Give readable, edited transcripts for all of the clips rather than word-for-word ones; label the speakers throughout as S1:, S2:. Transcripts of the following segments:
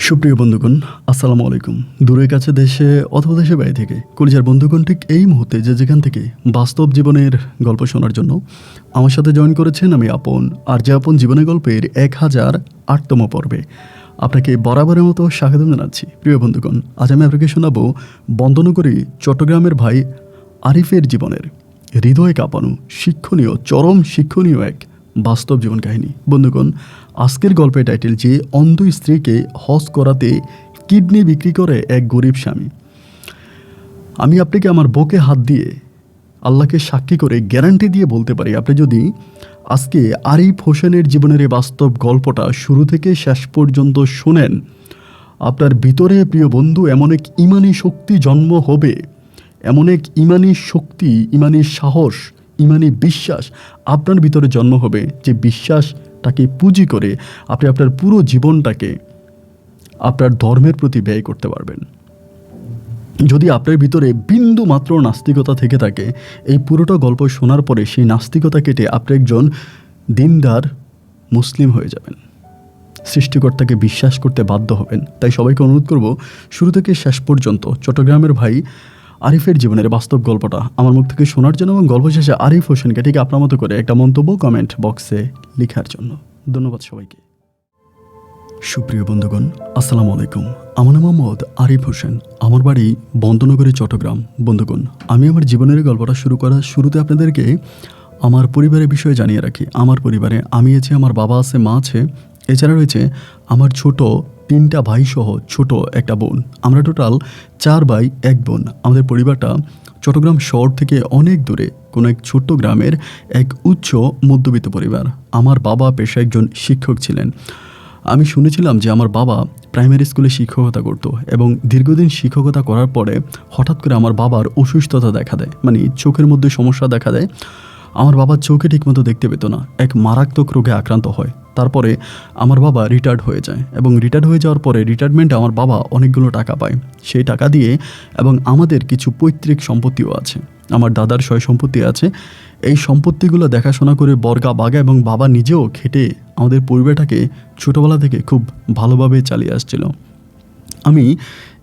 S1: সুপ্রিয় বন্ধুগণ, আসসালামু আলাইকুম। দূরের কাছে দেশে অথবা দেশের বাইরে থেকে কলিজার বন্ধুগণ ঠিক এই মুহূর্তে যে যেখান থেকে বাস্তব জীবনের গল্প শোনার জন্য আমার সাথে জয়েন করেছেন, আমি আপন। আর যে আপন জীবনের গল্পের 1008তম পর্বে আপনাকে বরাবরের মতো স্বাগতম জানাচ্ছি। প্রিয় বন্ধুগণ, আজ আমি আপনাকে শোনাবো বন্দনগরী চট্টগ্রামের ভাই আরিফের জীবনের হৃদয় কাঁপানো শিক্ষণীয়, চরম শিক্ষণীয় এক বাস্তব জীবন কাহিনী। বন্ধুগণ, আজকের গল্পের টাইটেল যে অন্ধ স্ত্রীকে হজ করাতে কিডনি বিক্রি করে এক গরিব স্বামী। আমি আপনাকে আমার বুকে হাত দিয়ে আল্লাহকে সাক্ষী করে গ্যারান্টি দিয়ে বলতে পারি, আপনি যদি আজকে আরিফ হোসেনের জীবনের এই বাস্তব গল্পটা শুরু থেকে শেষ পর্যন্ত শোনেন, আপনার ভিতরে প্রিয় বন্ধু এমন এক ইমানি শক্তি জন্ম হবে, এমন এক ইমানি শক্তি, ইমানি সাহস, ইমানি বিশ্বাস আপনার ভিতরে জন্ম হবে, যে বিশ্বাসটাকে পুঁজি করে আপনি আপনার পুরো জীবনটাকে আপনার ধর্মের প্রতি ব্যয় করতে পারবেন। যদি আপনার ভিতরে বিন্দু মাত্র নাস্তিকতা থেকে থাকে, এই পুরোটা গল্প শোনার পরে সেই নাস্তিকতা কেটে আপনি একজন দিনদার মুসলিম হয়ে যাবেন, সৃষ্টিকর্তাকে বিশ্বাস করতে বাধ্য হবেন। তাই সবাইকে অনুরোধ করব, শুরু থেকে শেষ পর্যন্ত চট্টগ্রামের ভাই আরিফের জীবনের বাস্তব গল্পটা আমার মুখ থেকে শোনার জন্য এবং গল্প শেষে আরিফ হোসেনকে ঠিক আপনার মতো করে একটা মন্তব্য কমেন্ট বক্সে লেখার জন্য। ধন্যবাদ সবাইকে। সুপ্রিয় বন্ধুগণ, আসসালামু আলাইকুম। আমার নাম মোহাম্মদ আরিফ হোসেন, আমার বাড়ি বন্দনগরী চট্টগ্রাম। বন্ধুগণ, আমি আমার জীবনের গল্পটা শুরু করার শুরুতে আপনাদেরকে আমার পরিবারের বিষয়ে জানিয়ে রাখি। আমার পরিবারে আমি আছি, আমার বাবা আছে, মা আছে, এছাড়া রয়েছে আমার ছোট 3টা ভাই সহ ছোট একটা বোন। আমরা টোটাল 4 ভাই 1 বোন। আমাদের পরিবারটা চট্টগ্রাম শহর থেকে অনেক দূরে কোনো এক ছোট্ট গ্রামের এক উচ্চ মধ্যবিত্ত পরিবার। আমার বাবা পেশায় একজন শিক্ষক ছিলেন। আমি শুনেছিলাম যে আমার বাবা প্রাইমারি স্কুলে শিক্ষকতা করতো এবং দীর্ঘদিন শিক্ষকতা করার পরে হঠাৎ করে আমার বাবার অসুস্থতা দেখা দেয়, মানে চোখের মধ্যে সমস্যা দেখা দেয়। আমার বাবার চোখে ঠিকমতো দেখতে পেত না, এক মারাত্মক রোগে আক্রান্ত হয়। তারপরে আমার বাবা রিটায়ার্ড হয়ে যায় এবং রিটায়ার্ড হয়ে যাওয়ার পরে রিটায়ারমেন্টে আমার বাবা অনেকগুলো টাকা পায়। সেই টাকা দিয়ে এবং আমাদের কিছু পৈতৃক সম্পত্তিও আছে, আমার দাদার সয় সম্পত্তি আছে। এই সম্পত্তিগুলো দেখাশোনা করে বর্গা বাগা এবং বাবা নিজেও খেটে আমাদের পরিবারটাকে ছোটোবেলা থেকে খুব ভালোভাবে চালিয়ে আসছিল। আমি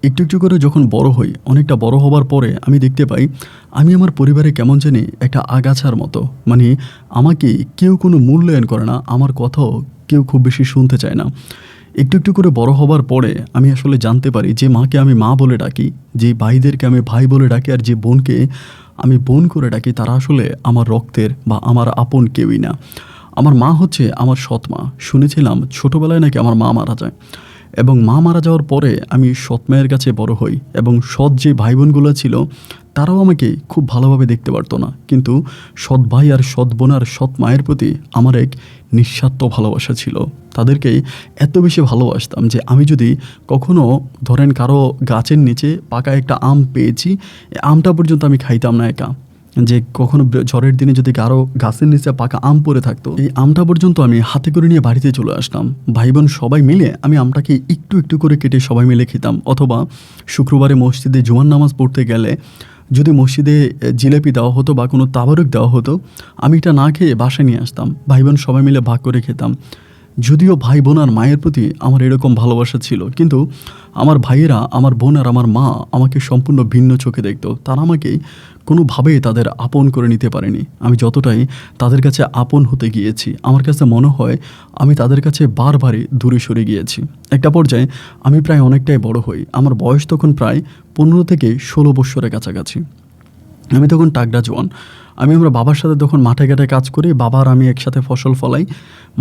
S1: একটু একটু করে যখন বড় হই, অনেকটা বড় হবার পরে আমি দেখতে পাই আমি আমার পরিবারে কেমন জানি একটা আগাছার মতো, মানে আমাকে কেউ কোনো মূল্যায়ন করে না, আমার কথাও কেউ খুব বেশি শুনতে চায় না। একটু একটু করে বড় হবার পরে আমি আসলে জানতে পারি যে মাকে আমি মা বলে ডাকি, যে ভাইদেরকে আমি ভাই বলে ডাকি, আর যে বোনকে আমি বোন করে ডাকি, তারা আসলে আমার রক্তের বা আমার আপন কেউই না। আমার মা হচ্ছে আমার সৎ মা। শুনেছিলাম ছোটোবেলায় নাকি আমার মা মারা যায় এবং মা মারা যাওয়ার পরে আমি সৎ মায়ের কাছে বড় হই এবং সৎ যে ভাই বোনগুলো ছিল তারাও আমাকে খুব ভালোভাবে দেখতে পারতো না, কিন্তু সৎ ভাই আর সৎ বোন আর সৎ মায়ের প্রতি আমার এক নিঃস্বার্থ ভালোবাসা ছিল। তাদেরকে এত বেশি ভালোবাসতাম যে আমি যদি কখনো ধরেন কারো গাছের নিচে পাকা একটা আম পেয়েছি, আমটা পর্যন্ত আমি খাইতাম না একা, যে কখনো ঝড়ের দিনে যদি কারো গাছের নিচে পাকা আম পড়ে থাকতো, এই আমটা পর্যন্ত আমি হাতে করে নিয়ে বাড়িতে চলে আসতাম। ভাই বোন সবাই মিলে আমি আমটাকে একটু একটু করে কেটে সবাই মিলে খেতাম। অথবা শুক্রবারে মসজিদে জুমার নামাজ পড়তে গেলে যদি মসজিদে জিলেপি দেওয়া হতো বা কোনো তাবারুক দেওয়া হতো, আমি এটা না খেয়ে বাসায় নিয়ে আসতাম, ভাই বোন সবাই মিলে ভাগ করে খেতাম। যদিও ভাই বোন আর মায়ের প্রতি আমার এরকম ভালোবাসা ছিল, কিন্তু আমার ভাইয়েরা, আমার বোন আর আমার মা আমাকে সম্পূর্ণ ভিন্ন চোখে দেখতো। তারা আমাকে কোনোভাবেই তাদের আপন করে নিতে পারেনি। আমি যতটাই তাদের কাছে আপন হতে গিয়েছি, আমার কাছে মনে হয় আমি তাদের কাছে বারবারই দূরে সরে গিয়েছি। একটা পর্যায়ে আমি প্রায় অনেকটাই বড় হই। আমার বয়স তখন প্রায় 15 থেকে 16 বছরের কাছাকাছি। আমি তখন টাকরা জোয়ান। আমরা বাবার সাথে তখন মাঠে ঘাটে কাজ করি, বাবা আর আমি একসাথে ফসল ফলাই,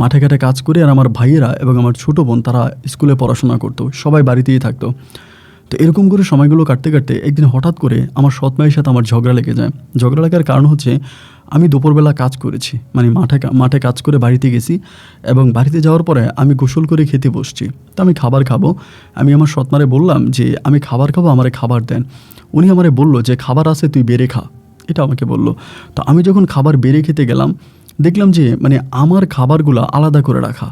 S1: মাঠে ঘাটে কাজ করি। আর আমার ভাইয়েরা এবং আমার ছোটো বোন তারা স্কুলে পড়াশোনা করতো, সবাই বাড়িতেই থাকতো। তো এরকম করে সময়গুলো কাটতে কাটতে একদিন হঠাৎ করে আমার সৎ মায়ের সাথে আমার ঝগড়া লেগে যায়। ঝগড়া লাগার কারণ হচ্ছে আমি দুপুরবেলা কাজ করেছি, মানে মাঠে কাজ করে বাড়িতে গেছি এবং বাড়িতে যাওয়ার পরে আমি গোসল করে খেতে বসছি। তো আমি খাবার খাবো, আমি আমার সৎ মারে বললাম যে আমি খাবার খাবো, আমারে খাবার দেন। উনি আমারে বলল যে খাবার আছে, তুই বেড়ে খা, এটা আমাকে বলল। তো আমি যখন খাবার বেড়ে খেতে গেলাম, দেখলাম যে মানে আমার খাবারগুলো আলাদা করে রাখা,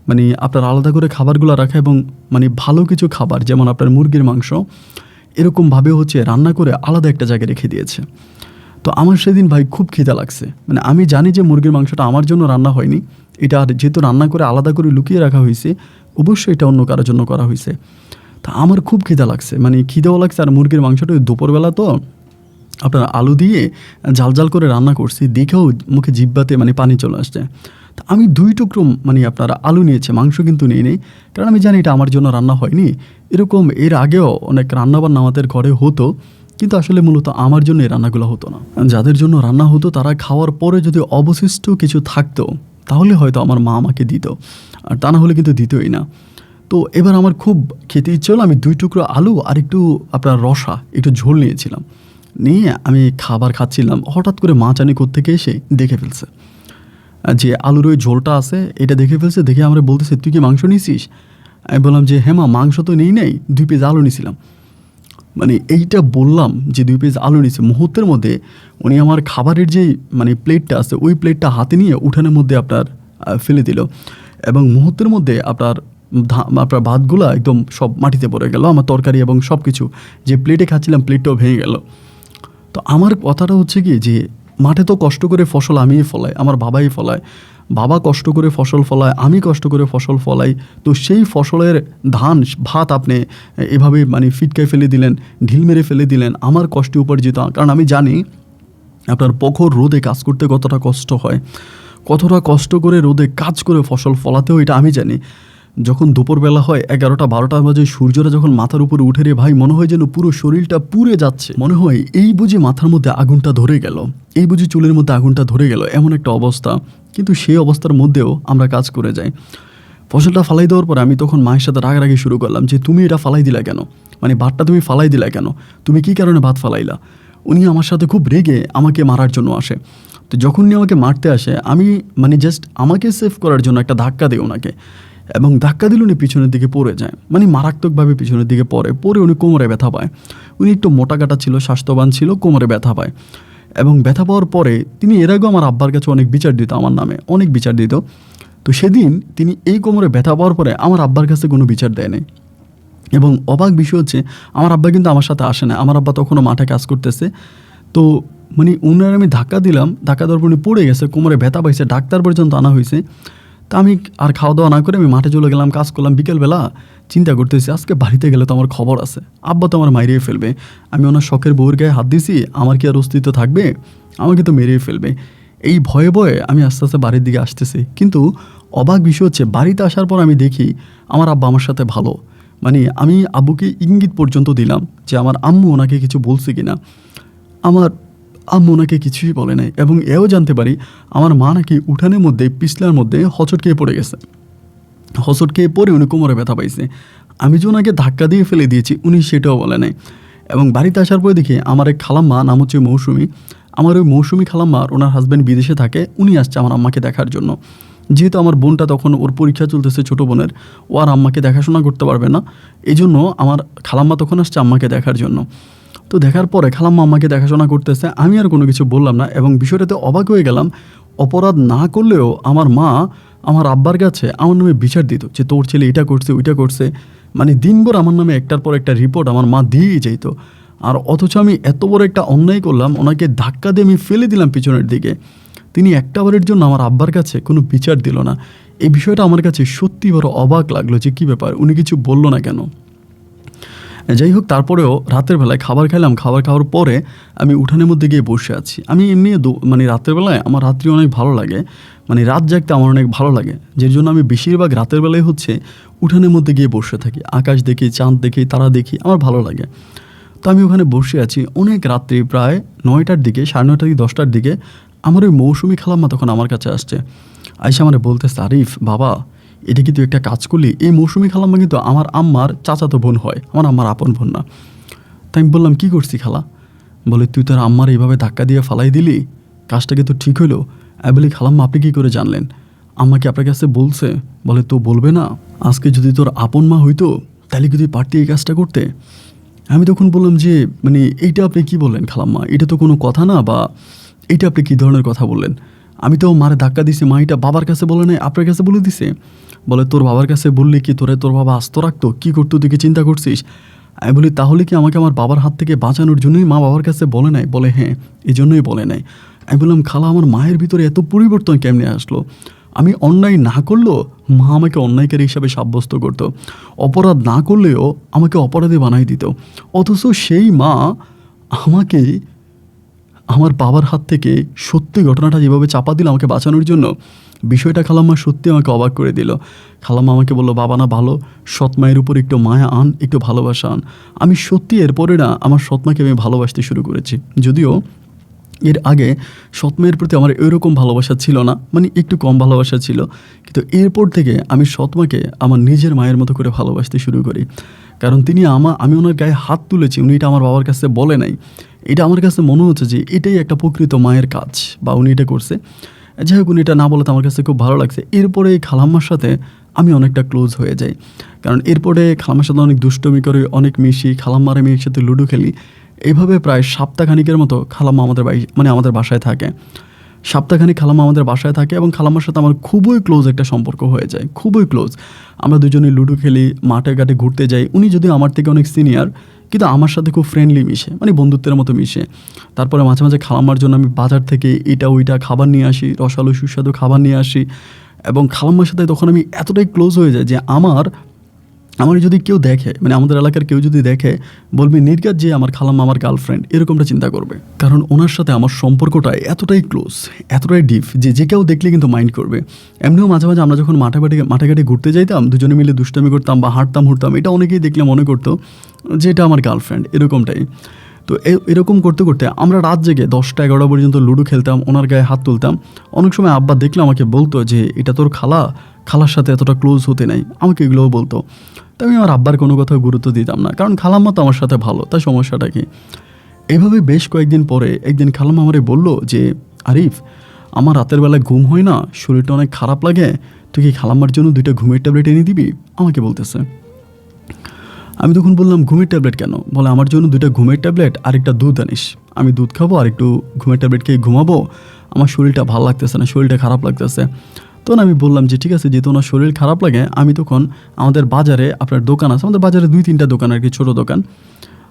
S1: মানে আপনার আলাদা করে খাবারগুলো রাখা এবং মানে ভালো কিছু খাবার যেমন আপনার মুরগির মাংস এরকমভাবে হচ্ছে রান্না করে আলাদা একটা জায়গায় রেখে দিয়েছে। তো আমার সেদিন ভাই খুব খিদা লাগছে, মানে আমি জানি যে মুরগির মাংসটা আমার জন্য রান্না হয়নি, এটা যেহেতু রান্না করে আলাদা করে লুকিয়ে রাখা হয়েছে, অবশ্যই এটা অন্য কারোর জন্য করা হয়েছে। তা আমার খুব খিদা লাগছে, মানে খিদেও লাগছে, আর মুরগির মাংসটা ওই দুপুরবেলা তো আপনার আলু দিয়ে ঝাল ঝাল করে রান্না করছি, দেখেও মুখে জিহ্বাতে মানে পানি চলে আসছে। তা আমি 2 টুকরো মানে আপনার আলু নিয়েছি, মাংস কিন্তু নিয়ে নেই, কারণ আমি জানি এটা আমার জন্য রান্না হয়নি। এরকম এর আগেও অনেক রান্নাবান্না আমাদের ঘরে হতো, কিন্তু আসলে মূলত আমার জন্য এই রান্নাগুলো হতো না। যাদের জন্য রান্না হতো তারা খাওয়ার পরে যদি অবশিষ্ট কিছু থাকতো তাহলে হয়তো আমার মা আমাকে দিত, আর তা না হলে কিন্তু দিতই না। তো এবার আমার খুব খেতে ইচ্ছে হলো, আমি 2 টুকরো আলু আর একটু আপনার রসা, একটু ঝোল নিয়েছিলাম। নিয়ে আমি খাবার খাচ্ছিলাম, হঠাৎ করে মা জানি কোত্থেকে এসে দেখে ফেলছে যে আলুর ওই ঝোলটা আছে, এটা দেখে ফেলছে। দেখে আমরা বলতেছে, তুই কি মাংস নিয়েছিস? আমি বললাম যে হ্যাঁ মা, মাংস তো নেই নাই, 2 পিস আলু নিয়েছিলাম। মানে এইটা বললাম যে 2 পিস আলু নিয়েছে, মুহূর্তের মধ্যে উনি আমার খাবারের যেই মানে প্লেটটা আছে ওই প্লেটটা হাতে নিয়ে উঠানের মধ্যে আপনার ফেলে দিল, এবং মুহূর্তের মধ্যে আপনার ভাতগুলা একদম সব মাটিতে পড়ে গেল, আমার তরকারি এবং সব কিছু যে প্লেটে খাচ্ছিলাম প্লেটটাও ভেঙে গেল। তো আমার কথাটা হচ্ছে কি, যে মাঠে তো কষ্ট করে ফসল আমিই ফলাই, আমার বাবাই ফলায়, বাবা কষ্ট করে ফসল ফলায়, আমি কষ্ট করে ফসল ফলাই। তো সেই ফসলের ধান ভাত আপনি এভাবে মানে ফিটকায় ফেলে দিলেন, ঢিল মেরে ফেলে দিলেন আমার কষ্টে উপার্জিত। কারণ আমি জানি আপনার প্রখর রোদে কাজ করতে কতটা কষ্ট হয়, কতটা কষ্ট করে রোদে কাজ করে ফসল ফলাতেও এটা আমি জানি। যখন দুপুরবেলা হয় 11টা-12টা বাজে, সূর্যটা যখন মাথার উপরে উঠে রে ভাই, মনে হয় যেন পুরো শরীরটা পুড়ে যাচ্ছে, মনে হয় এই বুঝি মাথার মধ্যে আগুনটা ধরে গেল, এই বুঝি চুলের মধ্যে আগুনটা ধরে গেল, এমন একটা অবস্থা। কিন্তু সেই অবস্থার মধ্যেও আমরা কাজ করে যাই। ফসলটা ফালাই দেওয়ার পরে আমি তখন মায়ের সাথে রাগারাগি শুরু করলাম যে তুমি এটা ফালাই দিলা কেন, মানে ভাতটা তুমি ফালাই দিলা কেন, তুমি কী কারণে ভাত ফালাইলা। উনি আমার সাথে খুব রেগে আমাকে মারার জন্য আসে। তো যখন উনি আমাকে মারতে আসে, আমি মানে জাস্ট আমাকে সেভ করার জন্য একটা ধাক্কা দিই ওনাকে, এবং ধাক্কা দিলে উনি পিছনের দিকে পড়ে যায়, মানে মারাত্মকভাবে পিছনের দিকে পড়ে উনি কোমরে ব্যথা পায়। উনি একটু মোটা কাটা ছিল, স্বাস্থ্যবান ছিল, কোমরে ব্যথা পায়। এবং ব্যথা পাওয়ার পরে তিনি এর আগেও আমার আব্বার কাছে অনেক বিচার দিত, আমার নামে অনেক বিচার দিত। তো সেদিন তিনি এই কোমরে ব্যথা পাওয়ার পরে আমার আব্বার কাছে কোনো বিচার দেয় নাই। এবং অবাক বিষয় হচ্ছে, আমার আব্বা কিন্তু আমার সাথে আসে না, আমার আব্বা তখনও মাঠে কাজ করতেছে। তো মানে উনার আমি ধাক্কা দিলাম, ধাক্কা দেওয়ার পর উনি পড়ে গেছে, কোমরে ব্যথা পাইছে, ডাক্তার পর্যন্ত আনা হয়েছে। তা আমি আর খাওয়া দাওয়া না করে আমি মাঠে চলে গেলাম, কাজ করলাম। বিকেলবেলা চিন্তা করতেছি আজকে বাড়িতে গেলে তো আমার খবর আছে, আব্বা তো আমার মারিয়ে ফেলবে, আমি ওনার শখের বউয়ের গায়ে হাত দিছি, আমার কি আর অস্তিত্ব থাকবে, আমাকে তো মেরিয়ে ফেলবে। এই ভয়ে ভয়ে আমি আস্তে আস্তে বাড়ির দিকে আসতেছি। কিন্তু অবাক বিষয় হচ্ছে, বাড়িতে আসার পর আমি দেখি আমার আব্বা আমার সাথে ভালো, মানে আমি আব্বুকে ইঙ্গিত পর্যন্ত দিলাম যে আমার আম্মু ওনাকে কিছু বলছে কিনা। আমার আম্মু ওনাকে কিছুই বলে নাই, এবং এও জানতে পারি আমার মা নাকি উঠানের মধ্যে পিছলার মধ্যে হোঁচট খেয়ে পড়ে গেছে, হোঁচট খেয়ে পড়ে উনি কোমরে ব্যথা পাইছে। আমি যে ওনাকে ধাক্কা দিয়ে ফেলে দিয়েছি উনি সেটাও বলে নাই। এবং বাড়িতে আসার পরে দেখি আমার এক খালাম্মা, নাম হচ্ছে মৌসুমি, আমার ওই মৌসুমি খালাম্মার ওনার হাজব্যান্ড বিদেশে থাকে, উনি আসছে আমার আম্মাকে দেখার জন্য। যেহেতু আমার বোনটা তখন ওর পরীক্ষা চলতেছে ছোটো বোনের, ও আর আম্মাকে দেখাশোনা করতে পারবে না, এই জন্য আমার খালাম্মা তখন আসছে আম্মাকে দেখার জন্য। তো দেখার পরে খালাম্মা আম্মাকে দেখাশোনা করতেছে, আমি আর কোনো কিছু বললাম না, এবং বিষয়টাতে অবাক হয়ে গেলাম। অপরাধ না করলেও আমার মা আমার আব্বার কাছে আমার নামে বিচার দিত যে তোর ছেলে এটা করছে ওইটা করছে, মানে দিনভর আমার নামে একটার পর একটা রিপোর্ট আমার মা দিয়েই যেত। আর অথচ আমি এত বড় একটা অন্যায় করলাম, ওনাকে ধাক্কা দিয়ে আমি ফেলে দিলাম পিছনের দিকে, তিনি একটাবারের জন্য আমার আব্বার কাছে কোনো বিচার দিল না। এই বিষয়টা আমার কাছে সত্যি বড় অবাক লাগলো যে কী ব্যাপার, উনি কিছু বললো না কেন। যাই হোক, তারপরেও রাতের বেলায় খাবার খাইলাম, খাবার খাওয়ার পরে আমি উঠানের মধ্যে গিয়ে বসে আছি। আমি এমনি মানে রাতের বেলায় আমার রাত্রি অনেক ভালো লাগে, মানে রাত জাগতে আমার অনেক ভালো লাগে, যার জন্য আমি বেশিরভাগ রাতের বেলায় হচ্ছে উঠানের মধ্যে গিয়ে বসে থাকি, আকাশ দেখি, চাঁদ দেখি, তারা দেখি, আমার ভালো লাগে। তো আমি ওখানে বসে আছি অনেক রাত্রি, প্রায় 9টার দিকে, 9:30 থেকে 10টার দিকে। আমার ওই মৌসুমি খালাম্মা তখন আমার কাছে আসছে, আইসা আমার বলতেছে, আরিফ বাবা এটা কি তুই একটা কাজ করলি। এই মৌসুমি খালাম্মা কিন্তু আমার আম্মার চাচাতো বোন হয়, আমার আম্মার আপন বোন না। তাই আমি বললাম কী করছি খালা? বলে তুই তোর আম্মার এইভাবে ধাক্কা দিয়ে ফালাই দিলি, কাজটা কি তো ঠিক হইলো? আমি বলি খালাম্মা আপনি কী করে জানলেন? আম্মাকে আপনার কাছে বলছে? বলে তো বলবে না, আজকে যদি তোর আপন মা হইতো তাহলে কি তুই পারতি এই কাজটা করতে? আমি তখন বললাম যে মানে এইটা আপনি কি বললেন খালাম্মা, এটা তো কোনো কথা না, বা এইটা আপনি কী ধরনের কথা বললেন? আমি তো মারে ধাক্কা দিছি, মা এটা বাবার কাছে বলে নাই, আপনার কাছে বলে দিছে। বলে তোর বাবার কাছে বললি কি তোর বাবা আস্ত রাখতো, কী করতো তুই কি চিন্তা করছিস? আমি বলি তাহলে কি আমাকে আমার বাবার হাত থেকে বাঁচানোর জন্যই মা বাবার কাছে বলে নাই? বলে হ্যাঁ, এই জন্যই বলে নাই। আমি বললাম খালা আমার মায়ের ভিতরে এত পরিবর্তন কেমনে আসলো? আমি অন্যায় না করলেও মা আমাকে অন্যায়কারী হিসাবে সাব্যস্ত করতো, অপরাধ না করলেও আমাকে অপরাধী বানাই দিত। অথচ সেই মা আমাকে আমার বাবার হাত থেকে সত্যি ঘটনাটা যেভাবে চাপা দিল আমাকে বাঁচানোর জন্য, বিষয়টা খালাম্মা সত্যি আমাকে অবাক করে দিল। খালাম্মা আমাকে বললো, বাবা না ভালো, সৎ মায়ের উপর একটু মায়া আন, একটু ভালোবাসা আন। আমি সত্যি এরপরে না আমার সৎমাকে আমি ভালোবাসতে শুরু করেছি। যদিও এর আগে সৎমায়ের প্রতি আমার এরকম ভালোবাসা ছিল না, মানে একটু কম ভালোবাসা ছিল, কিন্তু এরপর থেকে আমি সৎমাকে আমার নিজের মায়ের মতো করে ভালোবাসতে শুরু করি। কারণ আমি ওনার গায়ে হাত তুলেছি, উনি এটা আমার বাবার কাছে বলে নাই। এটা আমার কাছে মনে হচ্ছে যে এটাই একটা প্রকৃত মায়ের কাজ, বা উনি এটা করছে। যাই হোক, উনি এটা না বলে তো আমার কাছে খুব ভালো লাগছে। এরপরে খালাম্মার সাথে আমি অনেকটা ক্লোজ হয়ে যাই, কারণ এরপরে খালাম্মার সাথে অনেক দুষ্টমি করে, অনেক মিশি, খালাম্মার আমি একসাথে লুডো খেলি। এইভাবে প্রায় সপ্তাহখানিকের মতো খালাম্মা আমাদের আমাদের বাসায় থাকে। সপ্তাহখানিক খালাম্মা আমাদের বাসায় থাকে এবং খালাম্মার সাথে আমার খুবই ক্লোজ একটা সম্পর্ক হয়ে যায়, খুবই ক্লোজ। আমরা দুজনে লুডো খেলি, মাঠে ঘাটে ঘুরতে যাই। উনি যদিও আমার থেকে অনেক সিনিয়র, কিন্তু আমার সাথে খুব ফ্রেন্ডলি মিশে, মানে বন্ধুত্বের মতো মিশে। তারপরে মাঝে মাঝে খালাম্মার জন্য আমি বাজার থেকে এটা ওইটা খাবার নিয়ে আসি, রসালো সুস্বাদু খাবার নিয়ে আসি। এবং খালাম্মার সাথে তখন আমি এতটাই ক্লোজ হয়ে যাই যে আমার যদি কেউ দেখে, মানে আমাদের এলাকার কেউ যদি দেখে, বলবে নির্ঘাত যে আমার খালাম্মা আমার গার্লফ্রেন্ড, এরকমটা চিন্তা করবে। কারণ ওনার সাথে আমার সম্পর্কটা এতটাই ক্লোজ, এতটাই ডিপ যে যে কেউ দেখলে কিন্তু মাইন্ড করবে। এমনিও মাঝে মাঝে আমরা যখন মাঠে ঘাটে ঘুরতে যাইতাম, দুজনে মিলে দুষ্টামি করতাম বা হাঁটতাম এটা অনেকেই দেখলে মনে করতো যে এটা আমার গার্লফ্রেন্ড, এরকমটাই। তো এরকম করতে করতে আমরা রাত জেগে 10টা-11টা পর্যন্ত লুডো খেলতাম, ওনার গায়ে হাত তুলতাম। অনেক সময় আব্বা দেখলে আমাকে বলতো যে এটা তোর খালার সাথে এতটা ক্লোজ হতে নাই, আমাকে এগুলোও বলতো। তো আমি আমার আব্বার কোনো কথা গুরুত্ব দিতাম না, কারণ খালাম্মা তো আমার সাথে ভালো, তাই সমস্যাটা কি। এভাবে বেশ কয়েকদিন পরে একদিন খালাম্মা আমারে বলল যে, আরিফ, আমার রাতের বেলায় ঘুম হয় না, শরীরটা অনেক খারাপ লাগে, তুই কি খালাম্মার জন্য 2টা ঘুমের ট্যাবলেট এনে দিবি, আমাকে বলতেছে। আমি তখন বললাম, ঘুমের ট্যাবলেট কেন? বলে, আমার জন্য 2টা ঘুমের ট্যাবলেট আর একটা দুধ আনিস, আমি দুধ খাবো আর একটু ঘুমের ট্যাবলেট খেয়ে ঘুমাবো, আমার শরীরটা ভালো লাগতেছে না, শরীরটা খারাপ লাগতেছে। তখন আমি বললাম যে ঠিক আছে, যেহেতু ওনার শরীর খারাপ লাগে, আমি তখন আমাদের বাজারে আপনার দোকান আছে, আমাদের বাজারে 2-3টা দোকান আর কি, ছোটো দোকান।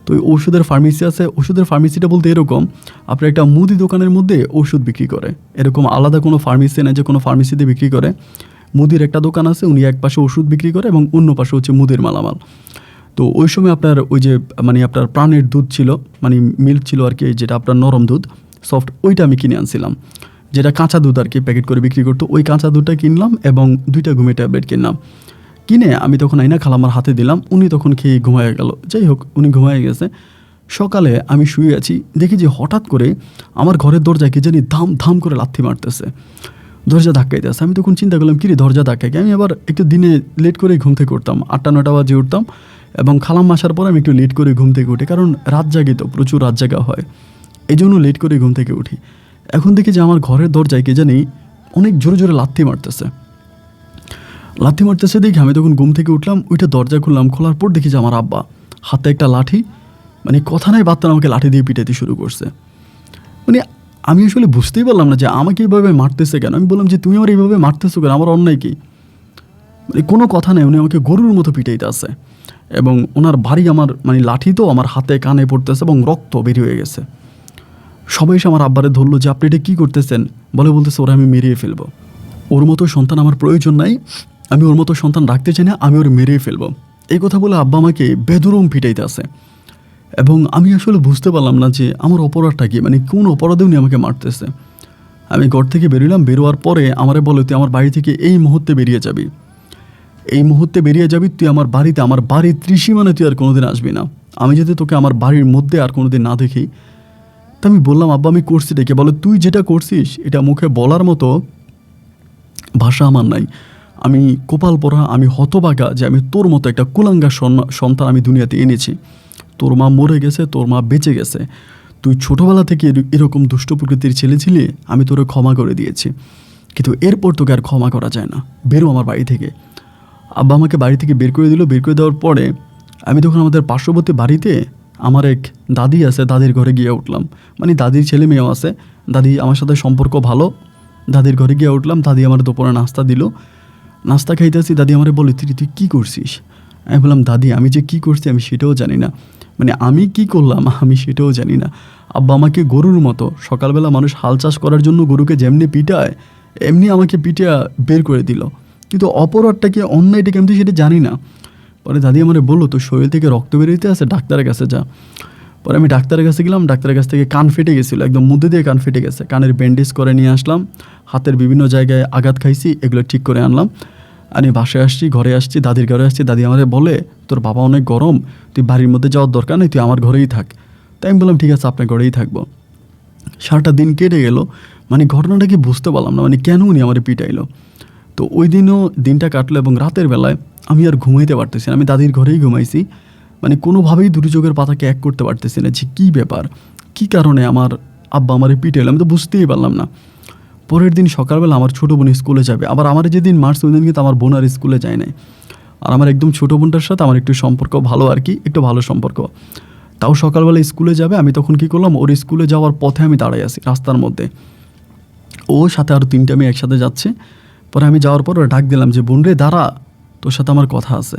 S1: তো ওই ওষুধের ফার্মেসি আছে। ওষুধের ফার্মেসিটা বলতে এরকম, আপনার একটা মুদি দোকানের মধ্যে ওষুধ বিক্রি করে, এরকম আলাদা কোনো ফার্মেসি নেই যে কোনো ফার্মেসিতে বিক্রি করে। মুদির একটা দোকান আছে, উনি এক পাশে ওষুধ বিক্রি করে এবং অন্য পাশে হচ্ছে মুদির মালামাল। তো ওই সময় আপনার ওই যে মানে আপনার প্রাণের দুধ ছিল, মানে মিল্ক ছিল আর কি, যেটা আপনার নরম দুধ, সফট, ওইটা আমি কিনে আনছিলাম, যেটা কাঁচা দুধ আর কি প্যাকেট করে বিক্রি করতো। ওই কাঁচা দুধটা কিনলাম এবং 2টা ঘুমের ট্যাবলেট কিনলাম। কিনে আমি তখন আইনা খালাম্মার হাতে দিলাম, উনি তখন খেয়ে ঘুমায় গেল। যাই হোক, উনি ঘুমায় গেছে। সকালে আমি শুয়ে আছি, দেখি যে হঠাৎ করে আমার ঘরের দরজায় কে জানি ধাম ধাম করে লাথি মারতেছে, দরজা ধাক্কাইতেছে। আমি তখন চিন্তা করলাম, কিরে দরজা ধাক্কাই, আমি আবার একটু দিনে লেট করে ঘুম থেকে উঠতাম, 8টা-9টা বাজে উঠতাম, এবং খালাম্মা আসার পর আমি একটু লেট করে ঘুম থেকে উঠি, কারণ রাত জাগি তো, প্রচুর রাত জাগা হয়, এই জন্য লেট করে ঘুম থেকে উঠি। এখন দেখি যে আমার ঘরের দরজায় কে জানি অনেক জোরে জোরে লাথি মারতেছে দেখি। আমি তখন ঘুম থেকে উঠলাম, ওইটা দরজা খুললাম, খোলার পর দেখি যে আমার আব্বা হাতে একটা লাঠি, মানে কথা নাই বার্তা আমাকে লাঠি দিয়ে পিটাতে শুরু করছে। মানে আমি আসলে বুঝতেই পারলাম না যে আমাকে এইভাবে মারতেছে কেন। আমি বললাম যে তুমি আমার এইভাবে মারতেছো কেন, আমার অন্যায় কি? মানে কোনো কথা নেই, উনি আমাকে গরুর মতো পিটাইতে আছে এবং ওনার ভারী আমার মানে লাঠি তো আমার হাতে কানে পড়তেছে এবং রক্ত বের হয়ে গেছে। সবাই এসে আমার আব্বারে ধরলো যে আপনি এটা কী করতেছেন, বলতেছে ওরা আমি মেরিয়ে ফেলবো, ওর মতো সন্তান আমার প্রয়োজন নাই, আমি ওর মতো সন্তান রাখতে চাই না, আমি ওর মেরিয়ে ফেলবো। এই কথা বলে আব্বা আমাকে বেদরম পিটাইতে আছে এবং আমি আসলে বুঝতে পারলাম না যে আমার অপরাধটা কি, মানে কোন অপরাধে উনি আমাকে মারতেছে। আমি ঘর থেকে বেরোলাম, বেরোয়ার পরে আমারে বলে, তুই আমার বাড়ি থেকে এই মুহূর্তে বেরিয়ে যাবি, তুই আমার বাড়িতে, আমার বাড়ির ত্রিসীমানে তুই আর কোনোদিন আসবি না, আমি যদি তোকে আমার বাড়ির মধ্যে আর কোনোদিন না দেখি। তা আমি বললাম, আব্বা আমি করছি ডেকে। বলে, তুই যেটা করছিস এটা মুখে বলার মতো ভাষা আমার নাই, আমি কপাল পরা, আমি হতভাগা যে আমি তোর মতো একটা কুলাঙ্গা সন্তান আমি দুনিয়াতে এনেছি। তোর মা মরে গেছে, তোর মা বেঁচে গেছে, তুই ছোটোবেলা থেকে এরকম দুষ্ট প্রকৃতির ছেলে ছিলি, আমি তোরে ক্ষমা করে দিয়েছি, কিন্তু এরপর তোকে আর ক্ষমা করা যায় না, বেরো আমার বাড়ি থেকে। আব্বা আমাকে বাড়ি থেকে বের করে দিল। বের করে দেওয়ার পরে আমি তখন আমাদের পার্শ্ববর্তী বাড়িতে আমার এক দাদি আছে, দাদির ঘরে গিয়ে উঠলাম, মানে দাদির ছেলে মেয়েও আছে, দাদি আমার সাথে সম্পর্ক ভালো। দাদির ঘরে গিয়ে উঠলাম, দাদি আমার দুপুরে নাস্তা দিল, নাস্তা খাইতেছি। দাদি আমারে বলে, তুই কী করছিস? আমি বললাম, দাদি আমি যে কী করছি আমি সেটাও জানি না, মানে আমি কি করলাম আমি সেটাও জানি না। আব্বা আমাকে গরুর মতো, সকালবেলা মানুষ হাল চাষ করার জন্য গরুকে যেমনি পিটায় এমনি আমাকে পিঠে বের করে দিল, কিন্তু অপরাধটা কি অন্যায়টা কি আমি তো সেটা জানি না। পরে দাদি আমার বললো তো শরীর থেকে রক্ত বেরোতে আছে, ডাক্তারের কাছে যা। পরে আমি ডাক্তারের কাছে গেলাম, ডাক্তারের কাছ থেকে কান ফেটে গেছিলো, একদম মধ্যে দিয়ে কান ফেটে গেছে, কানের ব্যান্ডেজ করে নিয়ে আসলাম, হাতের বিভিন্ন জায়গায় আঘাত খাইছি, এগুলো ঠিক করে আনলাম। আমি বাসায় আসছি, ঘরে আসছি, দাদির ঘরে আসছি, দাদি আমারে বলে তোর বাবা অনেক গরম, তুই বাড়ির মধ্যে যাওয়ার দরকার নেই, তুই আমার ঘরেই থাক। তাই আমি বললাম ঠিক আছে, আপনার ঘরেই থাকবো। সারাটা দিন কেটে গেল, মানে ঘটনাটা কি বুঝতে পারলাম না, মানে কেন উনি আমার পিটাইলো। তো ওই দিনও দিনটা কাটলো এবং রাতের বেলায় আমি আর ঘুমাইতে পারতেছি না, আমি দাদির ঘরেই ঘুমাইছি। মানে কোনোভাবেই দুটি চোখের পাতাকে এক করতে পারতেছি না যে কী ব্যাপার, কী কারণে আমার আব্বা আমার পিটাইলো, আমি তো বুঝতেই পারলাম না। পরের দিন সকালবেলা আমার ছোটো বোন স্কুলে যাবে, আবার আমার যেদিন মার্চ ওই দিন কিন্তু আমার বোন আর স্কুলে যায় নাই। আর আমার একদম ছোটো বোনটার সাথে আমার একটু সম্পর্ক ভালো আর কি, একটু ভালো সম্পর্ক। তাও সকালবেলা স্কুলে যাবে, আমি তখন কী করলাম, ওর স্কুলে যাওয়ার পথে আমি দাঁড়াই আছি রাস্তার মধ্যে, ওর সাথে আরও 3টে মেয়ে একসাথে যাচ্ছে। পরে আমি যাওয়ার পর ওরা ডাক দিলাম যে বোন রে দাঁড়া, তোর সাথে আমার কথা আছে।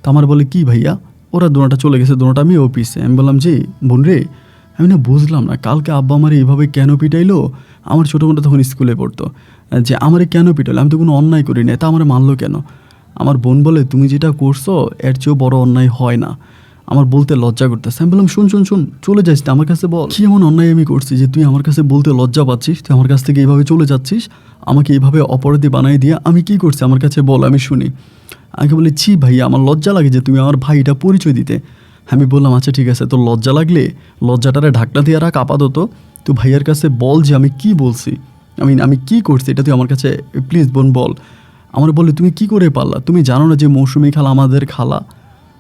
S1: তো আমার বলে কি ভাইয়া, ওরা দুটা চলে গেছে, দুটা আমি অফিসে। আমি বললাম যে বোন রে, আমি না বুঝলাম না কালকে আব্বা আমার এইভাবে কেন পিটাইলো। আমার ছোটো বোনটা তখন স্কুলে পড়তো, যে আমারে কেন পিটাইলো, আমি তো কোনো অন্যায় করি না, তা আমার মানলো কেন। আমার বোন বলে তুমি যেটা করছো এর চেয়েও বড় অন্যায় হয় না। আমার বলতে লজ্জা করতেছে। আমি বললাম শুন শুন শুন, চলে যাস না, আমার কাছে বল কি এমন অন্যায় আমি করছি যে তুই আমার কাছে বলতে লজ্জা পাচ্ছিস, তুই আমার কাছ থেকে এইভাবে চলে যাচ্ছিস, আমাকে এইভাবে অপরাধী বানাই দিয়ে আমি কি করছি আমার কাছে বল, আমি শুনি। আমাকে বলে ছি ভাইয়া, আমার লজ্জা লাগে যে তুমি আমার ভাইটা পরিচয় দিতে। আমি বললাম আচ্ছা ঠিক আছে, তোর লজ্জা লাগলে লজ্জাটারে ঢাকনা দিয়ে রাখ আপাতত, তুই ভাইয়ার কাছে বল যে আমি কি বলছি, আমি কি করছি এটা তুই আমার কাছে প্লিজ বোন বল। আমার বলে তুমি কি করে পারলা, তুমি জানো না যে মৌসুমি খালা আমাদের খালা।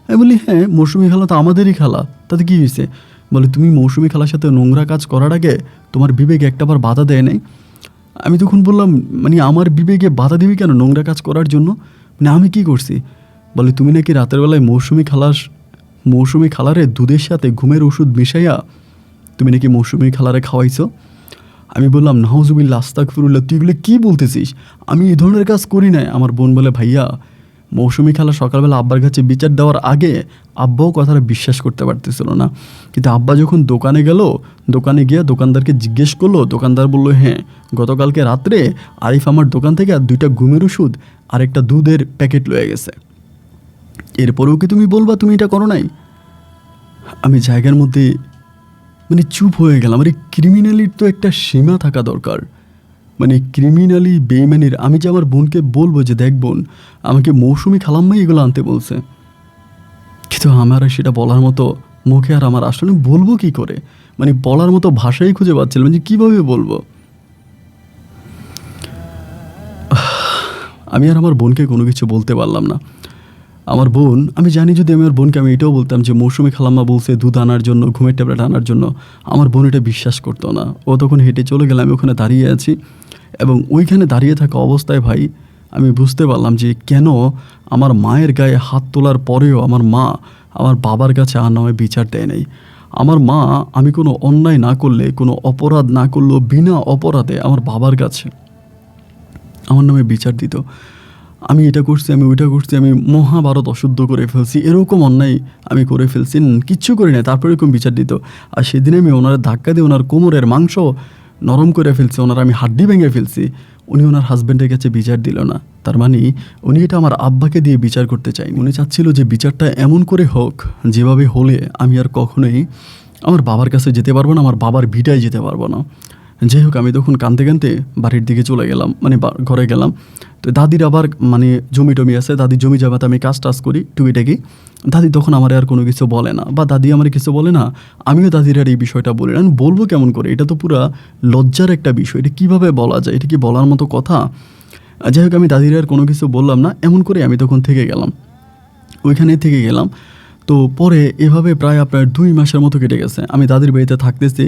S1: আমি বলি হ্যাঁ মৌসুমি খালা তো আমাদেরই খালা, তাতে কী হয়েছে। বলে তুমি মৌসুমি খালার সাথে নোংরা কাজ করার আগে তোমার বিবেক একটাবার বাধা দেয় নাই। আমি তখন বললাম মানে আমার বিবেকে বাধা দিবি কেন নোংরা কাজ করার জন্য, মানে আমি কি করছি। বলে তুমি নাকি রাতের বেলায় মৌসুমি খালারে দুধের সাথে ঘুমের ওষুধ মিশাইয়া তুমি নাকি মৌসুমি খালারে খাওয়াইছো। আমি বললাম নাউজুবিল্লাহ আস্তাগফিরুল্লাহ, তুই এগুলো কী বলতেছিস, আমি এই ধরনের কাজ করি নাই। আমার বোন বলে ভাইয়া মৌসুমি খালা সকালবেলা আব্বার কাছে বিচার দেওয়ার আগে আব্বাও কথাটা বিশ্বাস করতে পারতেছিল না, কিন্তু আব্বা যখন দোকানে গেল, দোকানে গিয়ে দোকানদারকে জিজ্ঞেস করলো, দোকানদার বললো হ্যাঁ গতকালকে রাত্রে আরিফ আমার দোকান থেকে 2টা ঘুমের ওষুধ আর একটা দুধের প্যাকেট লয়ে গেছে। এরপরেও কি তুমি বলবা তুমি এটা করো নাই। আমি জায়গার মধ্যে মানে চুপ হয়ে গেলাম। আরে ক্রিমিনালির তো একটা সীমা থাকা দরকার, মানে ক্রিমিনালি বেইমানির। আমি যে আমার বোনকে বলবো যে দেখ বোন আমাকে মৌসুমি খালাম্মাই এগুলো আনতে বলছে, কিন্তু আমার আর সেটা বলার মতো মুখে আর আমার আসলে বলবো কি করে, মানে বলার মতো ভাষাই খুঁজে পাচ্ছিলাম যে কীভাবে বলবো। আমি আর আমার বোনকে কোনো কিছু বলতে পারলাম না। আমার বোন, আমি জানি যদি আমি আমার বোনকে আমি এটাও বলতাম যে মৌসুমি খালাম্মা বলছে দুধ আনার জন্য, ঘুমের ট্যাবলেট আনার জন্য, আমার বোন এটা বিশ্বাস করতো না। ও তখন হেঁটে চলে গেলে আমি ওখানে দাঁড়িয়ে আছি, এবং ওইখানে দাঁড়িয়ে থাকা অবস্থায় ভাই আমি বুঝতে পারলাম যে কেন আমার মায়ের গায়ে হাত তোলার পরেও আমার মা আমার বাবার কাছে আর নামে বিচার দেয় নাই। আমার মা আমি কোনো অন্যায় না করলে, কোনো অপরাধ না করলেও বিনা অপরাধে আমার বাবার কাছে আমার নামে বিচার দিত। আমি এটা করছি, আমি ওইটা করছি, আমি মহাভারত অশুদ্ধ করে ফেলছি, এরকম অন্যায় আমি করে ফেলছি, কিচ্ছু করি না, তারপরে এরকম বিচার দিত। আর সেদিনে আমি ওনার ধাক্কা দিয়ে ওনার কোমরের মাংস নরম করে ফেলছি, ওনার আমি হাড্ডি ভেঙে ফেলছি, উনি ওনার হাজব্যান্ডের কাছে বিচার দিল না। তার মানে উনি এটা আমার আব্বাকে দিয়ে বিচার করতে চাই, উনি চাচ্ছিল যে বিচারটা এমন করে হোক যেভাবে হলে আমি আর কখনোই আমার বাবার কাছে যেতে পারবো না, আমার বাবার ভিটায় যেতে পারবো না। যাই হোক আমি তখন কাঁদতে কাঁদতে বাড়ির দিকে চলে গেলাম, মানে ঘরে গেলাম। তো দাদির আবার মানে জমি টমি আছে, দাদির জমি জায়গাতে আমি কাজ টাজ করি টুকিটাকি। দাদি তখন আমার আর কোনো কিছু বলে না, বা দাদি আমার কিছু বলে না, আমিও দাদির আর এই বিষয়টা বলি না। আমি বলবো কেমন করে, এটা তো পুরা লজ্জার একটা বিষয়, এটা কীভাবে বলা যায়, এটা কি বলার মতো কথা। যাই হোক আমি দাদির আর কোনো কিছু বললাম না, এমন করে আমি তখন থেকে গেলাম, ওইখানে থেকে গেলাম। তো পরে এভাবে প্রায় আপনার 2 মাসের মতো কেটে গেছে। আমি দাদির বাড়িতে থাকতেছি,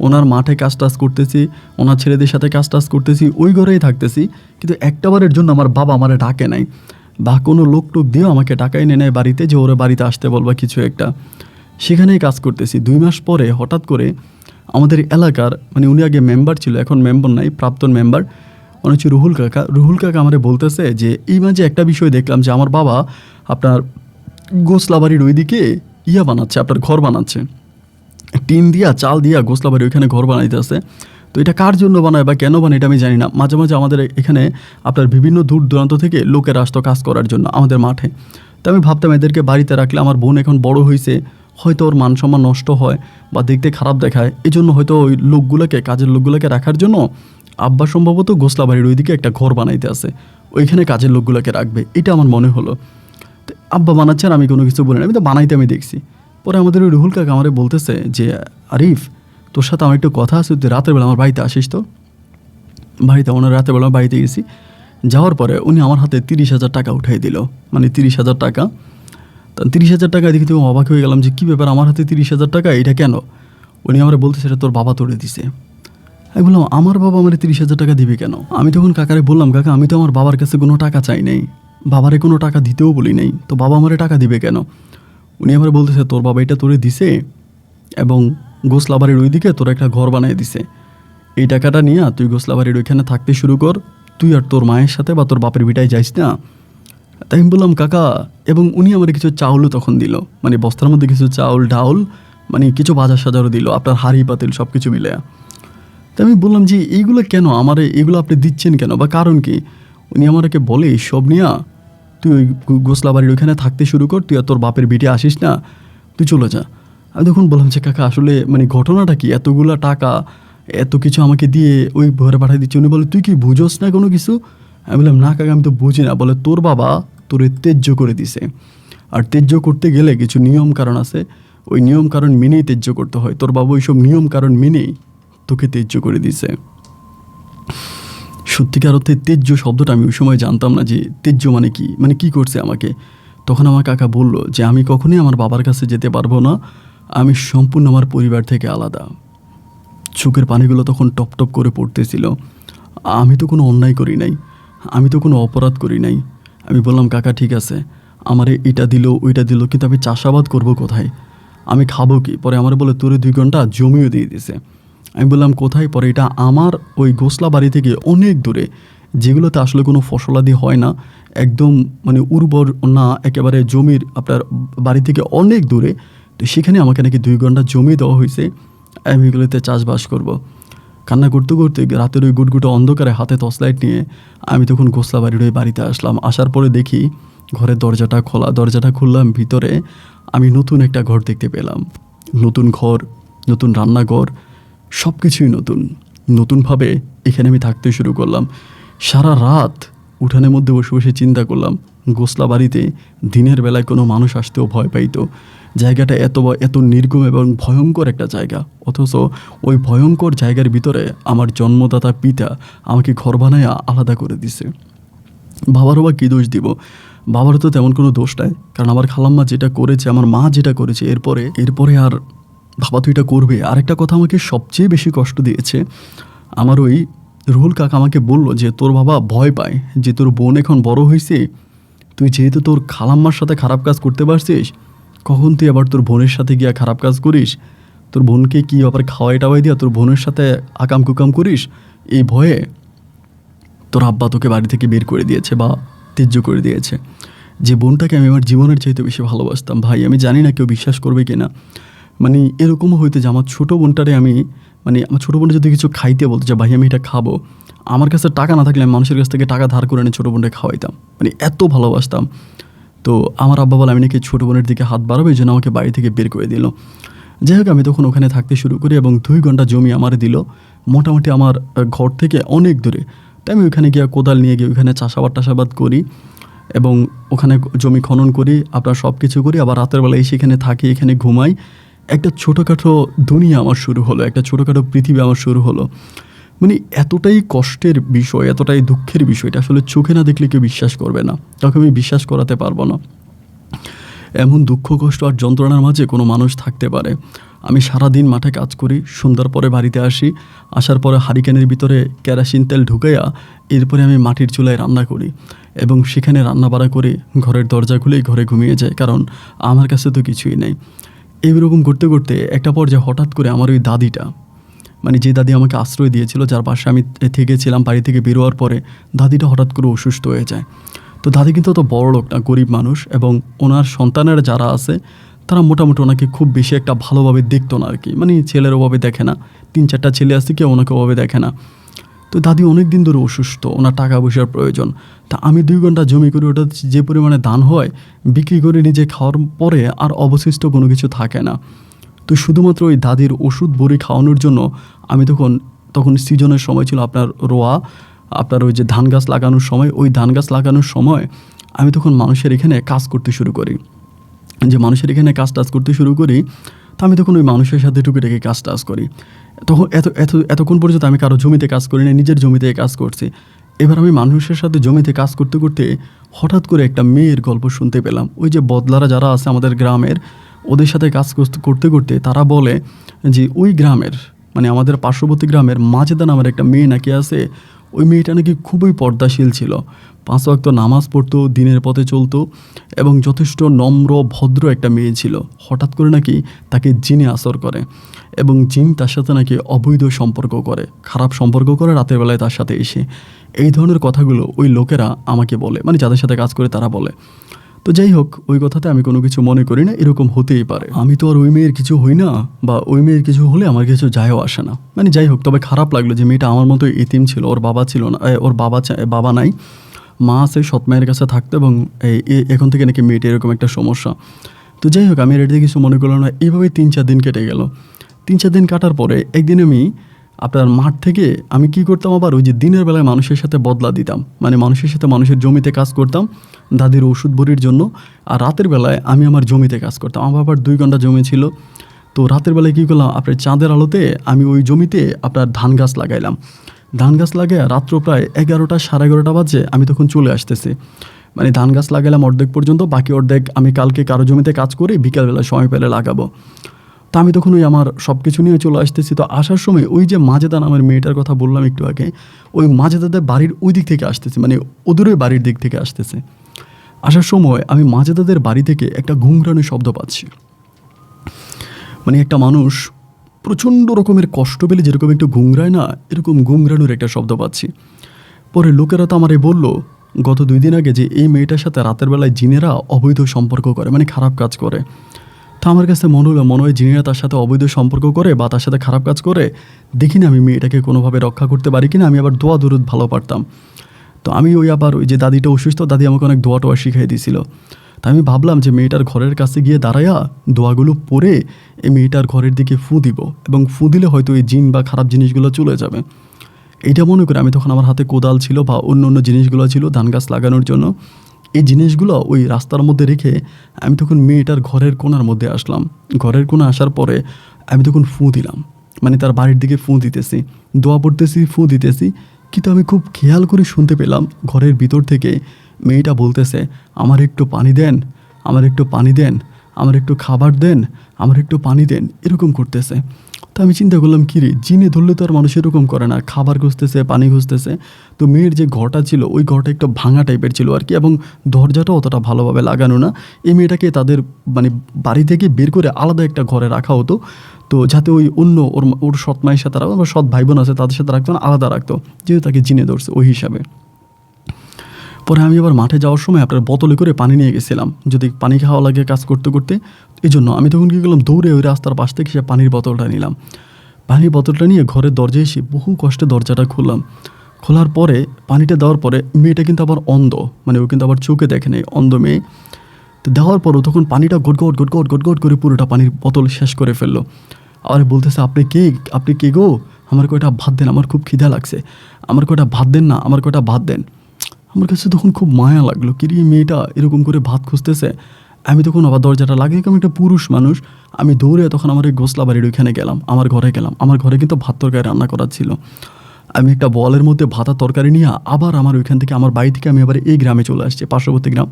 S1: ওনার মাঠে কাজ টাজ করতেছি, ওনার ছেলেদের সাথে কাজ টাজ করতেছি, ওই ঘরেই থাকতেছি। কিন্তু একটাবারের জন্য আমার বাবা আমারে ডাকে নাই, বা কোনো লোক টোক দিয়েও আমাকে ডাকাই নেয় বাড়িতে যে ওরা বাড়িতে আসতে বলবা কিছু একটা। সেখানেই কাজ করতেছি। 2 মাস পরে হঠাৎ করে আমাদের এলাকার, মানে উনি আগে মেম্বার ছিল, এখন মেম্বার নাই, প্রাক্তন মেম্বার, উনি হচ্ছে রুহুল কাকা আমারে বলতেছে যে এই মাঝে একটা বিষয় দেখলাম যে আমার বাবা আপনার গোসলাবাড়ির ওইদিকে বানাচ্ছে, আপনার ঘর বানাচ্ছে, টিন দিয়া চাল দিয়া গোসলাবাড়ি ওইখানে ঘর বানাইতেছে। তো এটা কার জন্য বানায় বা কেন বানায় এটা আমি জানি না। মাঝে মাঝে আমাদের এখানে আপনার বিভিন্ন দূর দূরান্ত থেকে লোকেরা আসতো কাজ করার জন্য আমাদের মাঠে। তো আমি ভাবতাম এদেরকে বাড়িতে রাখলে আমার বোন এখন বড় হয়েছে, হয়তো ওর মান সম্মান নষ্ট হয় বা দেখতে খারাপ দেখায়, এই জন্য হয়তো ওই লোকগুলোকে, কাজের লোকগুলোকে রাখার জন্য আব্বা সম্ভবত গোসলা বাড়ির ওইদিকে একটা ঘর বানাইতে আছে, ওইখানে কাজের লোকগুলোকে রাখবে, এটা আমার মনে হলো। তো আব্বা বানাচ্ছেন, আমি কোনো কিছু বলি না, আমি তো বানাইতে আমি দেখছি। পরে আমাদের ওই রুহুল কাকা আমারে বলতেছে যে আরিফ, তোর সাথে আমার একটু কথা আছে, তুই রাতের বেলা আমার বাড়িতে আসিস তো। বাড়িতে ওনার রাতের বেলা বাড়িতে গেছি, যাওয়ার পরে উনি আমার হাতে 30,000 টাকা উঠাই দিল, মানে 30,000 টাকা। তা 30,000 টাকা দেখে তুমি অবাক হয়ে গেলাম যে কী ব্যাপার, আমার হাতে 30,000 টাকা, এটা কেন? উনি আমার বলতেছে এটা তোর বাবা তোরে দিছে। আমি বললাম আমার বাবা আমার 30,000 টাকা দিবে কেন? আমি তখন কাকারে বললাম, কাকা আমি তো আমার বাবার কাছে কোনো টাকা চাই নাই, বাবারে কোনো টাকা দিতেও বলি নাই, তো বাবা আমারে টাকা দিবে কেন? উনি আমার বলতেছে তোর বাবা এটা তোরে দিছে এবং গোসলাবাড়ির ওইদিকে তোর একটা ঘর বানিয়ে দিছে, এই টাকাটা নিয়ে তুই গোসলাবাড়ির ওইখানে থাকতে শুরু কর, তুই আর তোর মায়ের সাথে বা তোর বাপের ভিটায় যাইস না। তাই আমি বললাম কাকা, এবং উনি আমার কিছু চাউলও তখন দিল, মানে বস্তার মধ্যে কিছু চাউল ডাউল, মানে কিছু বাজার সাজারও দিল, আপনার হাঁড়ি পাতিল সব কিছু মিলে। তাই আমি বললাম যে এইগুলো কেন আমারে, এগুলো আপনি দিচ্ছেন কেন বা কারণ কি? উনি আমাকে বলে সব নিয়া তুই ওই গোসলাবাড়ির ওইখানে থাকতে শুরু কর, তুই আর তোর বাপের ভিটে আসিস না, তুই চলে যা। আমি তখন বললাম যে কাকা আসলে মানে ঘটনাটা কি, এতগুলা টাকা এত কিছু আমাকে দিয়ে ওই ঘরে পাঠিয়ে দিচ্ছে। উনি বলে তুই কি বুঝোস না কোনো কিছু? আমি বললাম না কাকা আমি তো বুঝি না। বলে তোর বাবা তোরে ত্যায্য করে দিছে, আর ত্যায্য করতে গেলে কিছু নিয়ম কারণ আছে, ওই নিয়ম কারণ মেনেই ত্যায্য করতে হয়, তোর বাবা ওইসব নিয়ম কারণ মেনেই তোকে ত্যায্য করে দিছে। সত্যিকার অর্থে ত্যায্য শব্দটা আমি ওই সময় জানতাম না যে ত্যায্য মানে কি, মানে কি করছে আমাকে। তখন আমার কাকা বলল যে আমি কখনোই আমার বাবার কাছে যেতে পারবো না, আমি সম্পূর্ণ আমার পরিবার থেকে আলাদা। চোখের পানিগুলো তখন টপ টপ করে পড়তেছিল। আমি তো কোনো অন্যায় করি নাই, আমি তো কোনো অপরাধ করি নাই। আমি বললাম কাকা ঠিক আছে, আমারে এটা দিল ওইটা দিল, কিন্তু আমি চাষাবাদ করব কোথায়, আমি খাবো কি? পরে আমার বলে তোরে 2 ঘন্টা জমিও দিয়ে দিছে। আমি বললাম কোথায়? পরে এটা আমার ওই গোসলা বাড়ি থেকে অনেক দূরে, যেগুলোতে আসলে কোনো ফসলাদি হয় না, একদম মানে উর্বর না, একেবারে জমির আপনার বাড়ি থেকে অনেক দূরে। তো সেখানে আমাকে নাকি 2 ঘন্টা জমি দেওয়া হয়েছে, আমি এগুলোতে চাষবাস করব। কান্না করতে করতে রাতের ওই গুটগুটো অন্ধকারে হাতে টর্চ লাইট নিয়ে আমি তখন গোসলা বাড়ির ওই বাড়িতে আসলাম। আসার পরে দেখি ঘরের দরজাটা খোলা, দরজাটা খুললাম, ভিতরে আমি নতুন একটা ঘর দেখতে পেলাম। নতুন ঘর, নতুন রান্নাঘর, সব কিছুই নতুন। নতুনভাবে এখানে আমি থাকতে শুরু করলাম। সারা রাত উঠানের মধ্যে বসে বসে চিন্তা করলাম, গোসলা বাড়িতে দিনের বেলায় কোনো মানুষ আসতেও ভয় পাইতো। জায়গাটা এত নির্গম এবং ভয়ঙ্কর একটা জায়গা, অথচ ওই ভয়ঙ্কর জায়গার ভিতরে আমার জন্মদাতা পিতা আমাকে ঘর বানায় আলাদা করে দিছে। বাবারও বা কী দোষ দিব? বাবারও তো তেমন কোনো দোষ নাই, কারণ আমার খালাম্মা যেটা করেছে, আমার মা যেটা করেছে, এরপরে আর বাবা তো এটা করবে। আরেকটা কথা আমাকে সবচেয়ে বেশি কষ্ট দিয়েছে, আমার ওই রুহুল কাকা আমাকে বলল যে তোর বাবা ভয় পায় যে তোর বোন এখন বড় হয়েছে, তুই যেহেতু তোর খালাম্মার সাথে খারাপ কাজ করতে পারছিস, কখন তুই আবার তোর বোনের সাথে গিয়া খারাপ কাজ করিস, তোর বোনকে কি আবার খাওয়াই টাওয়াই দিয়া তোর বোনের সাথে আকাম কুকাম করিস, এই ভয়ে তোর আব্বা তোকে বাড়ি থেকে বের করে দিয়েছে বা ত্যায্য করে দিয়েছে। যে বোনটাকে আমি আমার জীবনের চাইতে বেশি ভালোবাসতাম, ভাই আমি জানি না কেউ বিশ্বাস করবে কি না, মানে এরকমও হইতে যে আমার ছোটো বোনটারে আমি, মানে আমার ছোটো বোনটা যদি কিছু খাইতে বলতো যে ভাই আমি এটা খাবো, আমার কাছে টাকা না থাকলে আমি মানুষের কাছ থেকে টাকা ধার করে এনে ছোটো বোনটা খাওয়াইতাম, মানে এত ভালোবাসতাম। তো আমার আব্বা বলে আমি নাকি ছোটো বোনের দিকে হাত বাড়াবো, এই জন্য আমাকে বাড়ি থেকে বের করে দিল। যাই হোক আমি তখন ওখানে থাকতে শুরু করি এবং 2 ঘন্টা জমি আমার দিল, মোটামুটি আমার ঘর থেকে অনেক দূরে। তাই আমি ওখানে গিয়ে কোদাল নিয়ে গিয়ে ওখানে চাষাবাদ করি এবং ওখানে জমি খনন করি, আপনার সব কিছু করি, আবার রাতের বেলায় সেখানে থাকি, এখানে ঘুমাই। একটা ছোটোখাটো দুনিয়া আমার শুরু হলো, একটা ছোটোখাটো পৃথিবী আমার শুরু হলো। মানে এতটাই কষ্টের বিষয়, এতটাই দুঃখের বিষয়, এটা আসলে চোখে না দেখলে কেউ বিশ্বাস করবে না, তাকে আমি বিশ্বাস করাতে পারবো না। এমন দুঃখ কষ্ট আর যন্ত্রণার মাঝে কোনো মানুষ থাকতে পারে? আমি সারাদিন মাঠে কাজ করি, সন্ধ্যার পরে বাড়িতে আসি, আসার পরে হারিকেনের ভিতরে কেরাসিন তেল ঢুকাইয়া এরপরে আমি মাটির চুলায় রান্না করি এবং সেখানে রান্না বাড়া করে ঘরের দরজা খুলেই ঘরে ঘুমিয়ে যাই, কারণ আমার কাছে তো কিছুই নেই। এইরকম করতে করতে একটা পর্যায়ে হঠাৎ করে আমার ওই দাদিটা, মানে যে দাদি আমাকে আশ্রয় দিয়েছিল, যার পাশে আমি থেকেছিলাম বাড়ি থেকে বেরোয়ার পরে, দাদিটা হঠাৎ করে অসুস্থ হয়ে যায়। তো দাদি কিন্তু অত বড় লোক না, গরিব মানুষ, এবং ওনার সন্তানেরা যারা আছে তারা মোটামুটি ওনাকে খুব বেশি একটা ভালোভাবে দেখতো না আর কি, মানে ছেলের অভাবে দেখে না, 3-4টা ছেলে আসছে, কেউ ওনাকে অভাবে দেখে না। তো দাদি অনেক দিন ধরে অসুস্থ, ওনার টাকা পয়সার প্রয়োজন। তা আমি 2 ঘন্টা জমি করে ওটা যে পরিমাণে ধান হয় বিক্রি করে নিজে খাওয়ার পরে আর অবশিষ্ট কোনো কিছু থাকে না। তো শুধুমাত্র ওই দাদির ওষুধ বড়ি খাওয়ানোর জন্য আমি তখন সিজনের সময় ছিল আপনার রোয়া, আপনার ওই যে ধান গাছ লাগানোর সময়, ওই ধান গাছ লাগানোর সময় আমি তখন মানুষের এখানে কাজ করতে শুরু করি, যে মানুষের এখানে কাজ টাজ করতে শুরু করি। তো আমি তখন ওই মানুষের সাথে টুকিটাকি কাজ টাজ করি। তখন এতক্ষণ পর্যন্ত আমি কারো জমিতে কাজ করি না, নিজের জমিতে কাজ করছি। এবার আমি মানুষের সাথে জমিতে কাজ করতে করতে হঠাৎ করে একটা মেয়ের গল্প শুনতে পেলাম। ওই যে বদলারা যারা আছে আমাদের গ্রামের, ওদের সাথে কাজ করতে করতে তারা বলে যে ওই গ্রামের, মানে আমাদের পার্শ্ববর্তী গ্রামের মাজেদা নামের একটা মেয়ে নাকি আছে। ওই মেয়েটা নাকি খুবই পর্দাশীল ছিল, 5 ওয়াক্ত নামাজ পড়তো, দিনের পথে চলতো এবং যথেষ্ট নম্র ভদ্র একটা মেয়ে ছিল। হঠাৎ করে নাকি তাকে জিনে আসর করে এবং জিন তার সাথে নাকি অবৈধ সম্পর্ক করে, খারাপ সম্পর্ক করে রাতের বেলায় তার সাথে এসে। এই ধরনের কথাগুলো ওই লোকেরা আমাকে বলে, মানে যাদের সাথে কাজ করে তারা বলে। তো যাই হোক, ওই কথাতে আমি কোনো কিছু মনে করি না, এরকম হতেই পারে। আমি তো আর ওই মেয়ের কিছু হই না, বা ওই মেয়ের কিছু হলে আমার কিছু যায়ও আসে না। মানে যাই হোক, তবে খারাপ লাগলো যে মেয়েটা আমার মতো এতিম ছিল, ওর বাবা ছিল না, ওর বাবা নাই, মা আছে, সৎ মায়ের কাছে থাকতো এবং এখন থেকে নাকি মেয়েটা এরকম একটা সমস্যা। তো যাই হোক, আমি এটা কিছু মনে করলাম না। এইভাবেই 3-4 দিন কেটে গেল। 3-4 দিন কাটার পরে একদিন আমি আপনার মাঠ থেকে আমি কি করতাম, আবার ওই যে দিনের বেলায় মানুষের সাথে বদলা দিতাম, মানে মানুষের সাথে মানুষের জমিতে কাজ করতাম দাদির ওষুধ বড়ির জন্য। আর রাতের বেলায় আমি আমার জমিতে কাজ করতাম। আমার আবার 2 ঘন্টা জমি ছিল। তো রাতের বেলায় কী করলাম, আপনার চাঁদের আলোতে আমি ওই জমিতে আপনার ধান গাছ লাগাইলাম। ধান গাছ লাগাই রাত্র প্রায় 11টা 11:30 বাজে আমি তখন চলে আসতেছি। মানে ধান গাছ লাগাইলাম অর্ধেক পর্যন্ত, বাকি অর্ধেক আমি কালকে কারো জমিতে কাজ করে বিকালবেলা সময় পেলে লাগাবো। তো আমি তখন ওই আমার সব কিছু নিয়ে চলে আসতেছি। তো আসার সময় ওই যে মাজেদা নামের মেয়েটার কথা বললাম একটু আগে, ওই মাজেদাদের বাড়ির ওই দিক থেকে আসতেছে, মানে ওদের ওই বাড়ির দিক থেকে আসতেছে। আসার সময় আমি মাজেদাদের বাড়ি থেকে একটা ঘুংরানোর শব্দ পাচ্ছি। মানে একটা মানুষ প্রচণ্ড রকমের কষ্ট পেলে যেরকম একটু ঘুংরায় না, এরকম ঘুংরানোর একটা শব্দ পাচ্ছি। পরে লোকেরা তো আমারে বলল গত 2 দিন আগে যে এই মেয়েটার সাথে রাতের বেলায় জিনেরা অবৈধ সম্পর্ক করে, মানে খারাপ কাজ করে। তো আমার কাছে মনে হয় জিনেরা তার সাথে অবৈধ সম্পর্ক করে বা তার সাথে খারাপ কাজ করে। দেখিনি আমি মেয়েটাকে কোনোভাবে রক্ষা করতে পারি কিনা। আমি আবার দোয়া দরুদ ভালো পারতাম। তো আমি ওই যে দাদিটা অসুস্থ, দাদি আমাকে অনেক দোয়া টোয়া শিখিয়ে দিয়েছিল। তা আমি ভাবলাম যে মেয়েটার ঘরের কাছে গিয়ে দাঁড়াইয়া দোয়াগুলো পড়ে এই মেয়েটার ঘরের দিকে ফু দিব, এবং ফু দিলে হয়তো এই জিন বা খারাপ জিনিসগুলো চলে যাবে। এইটা মনে করে আমি তখন আমার হাতে কোদাল ছিল বা অন্য জিনিসগুলো ছিল ধান গাছ লাগানোর জন্য। এই জিনিসগুলো ওই রাস্তার মধ্যে রেখে আমি তখন মেয়েটার ঘরের কোণার মধ্যে আসলাম। ঘরের কোণে আসার পরে আমি তখন ফু দিলাম, মানে তার বাড়ির দিকে ফু দিতেছি, দোয়া পড়তেছি, ফু দিতেছি। কিন্তু আমি খুব খেয়াল করে শুনতে পেলাম ঘরের ভিতর থেকে মেয়েটা বলতেছে, আমার একটু পানি দেন, আমার একটু পানি দেন, আমার একটু খাবার দেন, আমার একটু পানি দেন, এরকম করতেছে। তো আমি চিন্তা করলাম, কী রে, জিনে ধরলে তো আর মানুষ এরকম করে না, খাবার খুঁজতেছে, পানি খুঁজতেছে। তো মেয়ের যে ঘরটা ছিল ওই ঘরটা একটু ভাঙা টাইপের ছিল আর কি, এবং দরজাটা অতটা ভালোভাবে লাগানো না। এই মেয়েটাকে তাদের মানে বাড়ি থেকে বের করে আলাদা একটা ঘরে রাখা হতো, তো যাতে ওই অন্য ওর সৎ মায়ের সাথে রাখতো, সৎ ভাই বোন আছে তাদের সাথে রাখতো না, আলাদা রাখতো, যেহেতু তাকে জিনে ধরছে ওই হিসাবে। পরে আমি আবার মাঠে যাওয়ার সময় আপনার বোতলে করে পানি নিয়ে গেছিলাম, যদি পানি খাওয়া লাগে কাজ করতে করতে। এই জন্য আমি তখন কী করলাম, দৌড়ে ওই রাস্তার পাশ থেকে সে পানির বোতলটা নিলাম। পানির বোতলটা নিয়ে ঘরের দরজায় এসে বহু কষ্টে দরজাটা খুললাম। খোলার পরে পানিটা দেওয়ার পরে মেয়েটা কিন্তু আবার অন্ধ, মানে ও কিন্তু আবার চোখে দেখে নেই, অন্ধ মেয়ে। তো দেওয়ার পরও তখন পানিটা গটগট করে পুরোটা পানির বোতল শেষ করে ফেললো। আর বলতেছে, আপনি কে গো, আমার কয়টা ভাত দেন, আমার খুব খিদা লাগছে, আমার কয়টা ভাত দেন না, আমার কয়টা ভাত দেন। আমার কাছে তখন খুব মায়া লাগলো, কিরে মেয়েটা এরকম করে ভাত খুঁজতেছে। আমি তখন আবার দরজাটা লাগিয়ে, আমি একটা পুরুষ মানুষ, আমি দৌড়ে তখন আমার এই গোসলা বাড়ির ওইখানে গেলাম, আমার ঘরে গেলাম। আমার ঘরে কিন্তু ভাত তরকারি রান্না করা ছিল। আমি একটা বলের মধ্যে ভাতা তরকারি নিয়ে আবার আমার ওইখান থেকে আমার বাড়ি থেকে আমি আবার এই গ্রামে চলে আসছি, পার্শ্ববর্তী গ্রাম।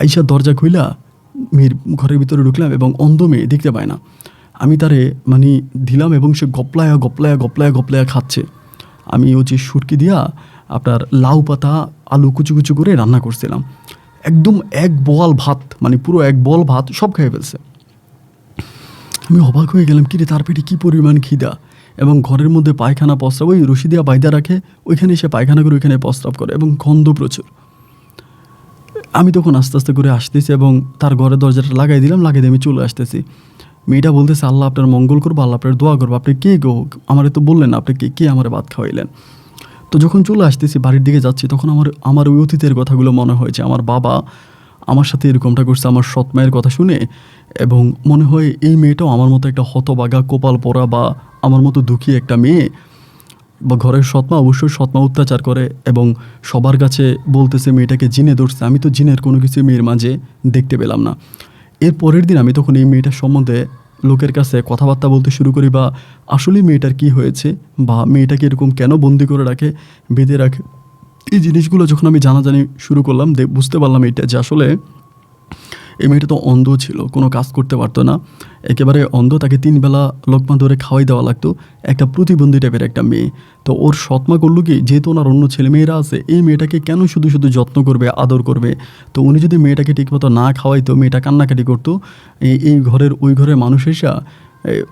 S1: আইসা দরজা খুইলা মেয়ের ঘরের ভিতরে ঢুকলাম, এবং অন্ধ মেয়ে দেখতে পায় না। আমি তারে মানে দিলাম এবং সে গপলায়া খাচ্ছে। আমি ও যে সুটকি দিয়া আপনার লাউ পাতা আলু কুচু কুচু করে রান্না করছিলাম, একদম 1 বোয়াল ভাত, মানে পুরো 1 বোয়াল ভাত সব খেয়ে ফেলছে। আমি অবাক হয়ে গেলাম, কিরে তার পেটে কী পরিমাণ খিদা। এবং ঘরের মধ্যে পায়খানা প্রস্রাব, ওই রশি দিয়া বাইদা রাখে, ওইখানে এসে পায়খানা করে ওইখানে প্রস্রাব করে, এবং গন্ধ প্রচুর। আমি তখন আস্তে আস্তে করে আসতেছি এবং তার ঘরের দরজাটা লাগাই দিলাম, লাগাই দিয়ে আমি চলে আসতেছি। মেয়েটা বলতেছে, আল্লাহ আপনার মঙ্গল করবো, আল্লাহ আপনার দোয়া করবো, আপনি কে গো, আমারে তো বললেন না, আপনি কে আমার ভাত খাওয়াইলেন। তো যখন চলে আসতেছি বাড়ির দিকে যাচ্ছি, তখন আমার ওই অতীতের কথাগুলো মনে হয়েছে। আমার বাবা আমার সাথে এরকমটা করছে আমার সৎ মায়ের কথা শুনে, এবং মনে হয় এই মেয়েটাও আমার মতো একটা হতবাগা কপাল পরা বা আমার মতো দুঃখী একটা মেয়ে, বা ঘরের সৎমা অবশ্যই সৎমা অত্যাচার করে এবং সবার কাছে বলতেছে মেয়েটাকে জিনে ধরছে। আমি তো জিনের কোনো কিছু মেয়ের মাঝে দেখতে পেলাম না। এর পরের দিন আমি তখন এই মেয়েটার সম্বন্ধে লোকের কাছে কথাবার্তা বলতে শুরু করি, বা আসলে মেয়েটার কি হয়েছে, বা মেয়েটাকে এরকম কেন বন্দি করে রাখে, বেঁধে রাখে, এই জিনিসগুলো যখন আমি জানাজানি শুরু করলাম, বুঝতে পারলাম এটা যে আসলে এই মেয়েটা তো অন্ধ ছিল, কোনো কাজ করতে পারতো না, একেবারে অন্ধ। তাকে 3 বেলা লোকমা ধরে খাওয়াই দেওয়া লাগতো, একটা প্রতিবন্ধী টাইপের একটা মেয়ে। তো ওর সৎমা করলো কি, যেহেতু ওনার অন্য ছেলে মেয়েরা আছে, এই মেয়েটাকে কেন শুধু শুধু যত্ন করবে, আদর করবে। তো উনি যদি মেয়েটাকে ঠিকমতো না খাওয়াইতো, মেয়েটা কান্নাকাটি করতো, এই ঘরের ওই ঘরের মানুষ এসা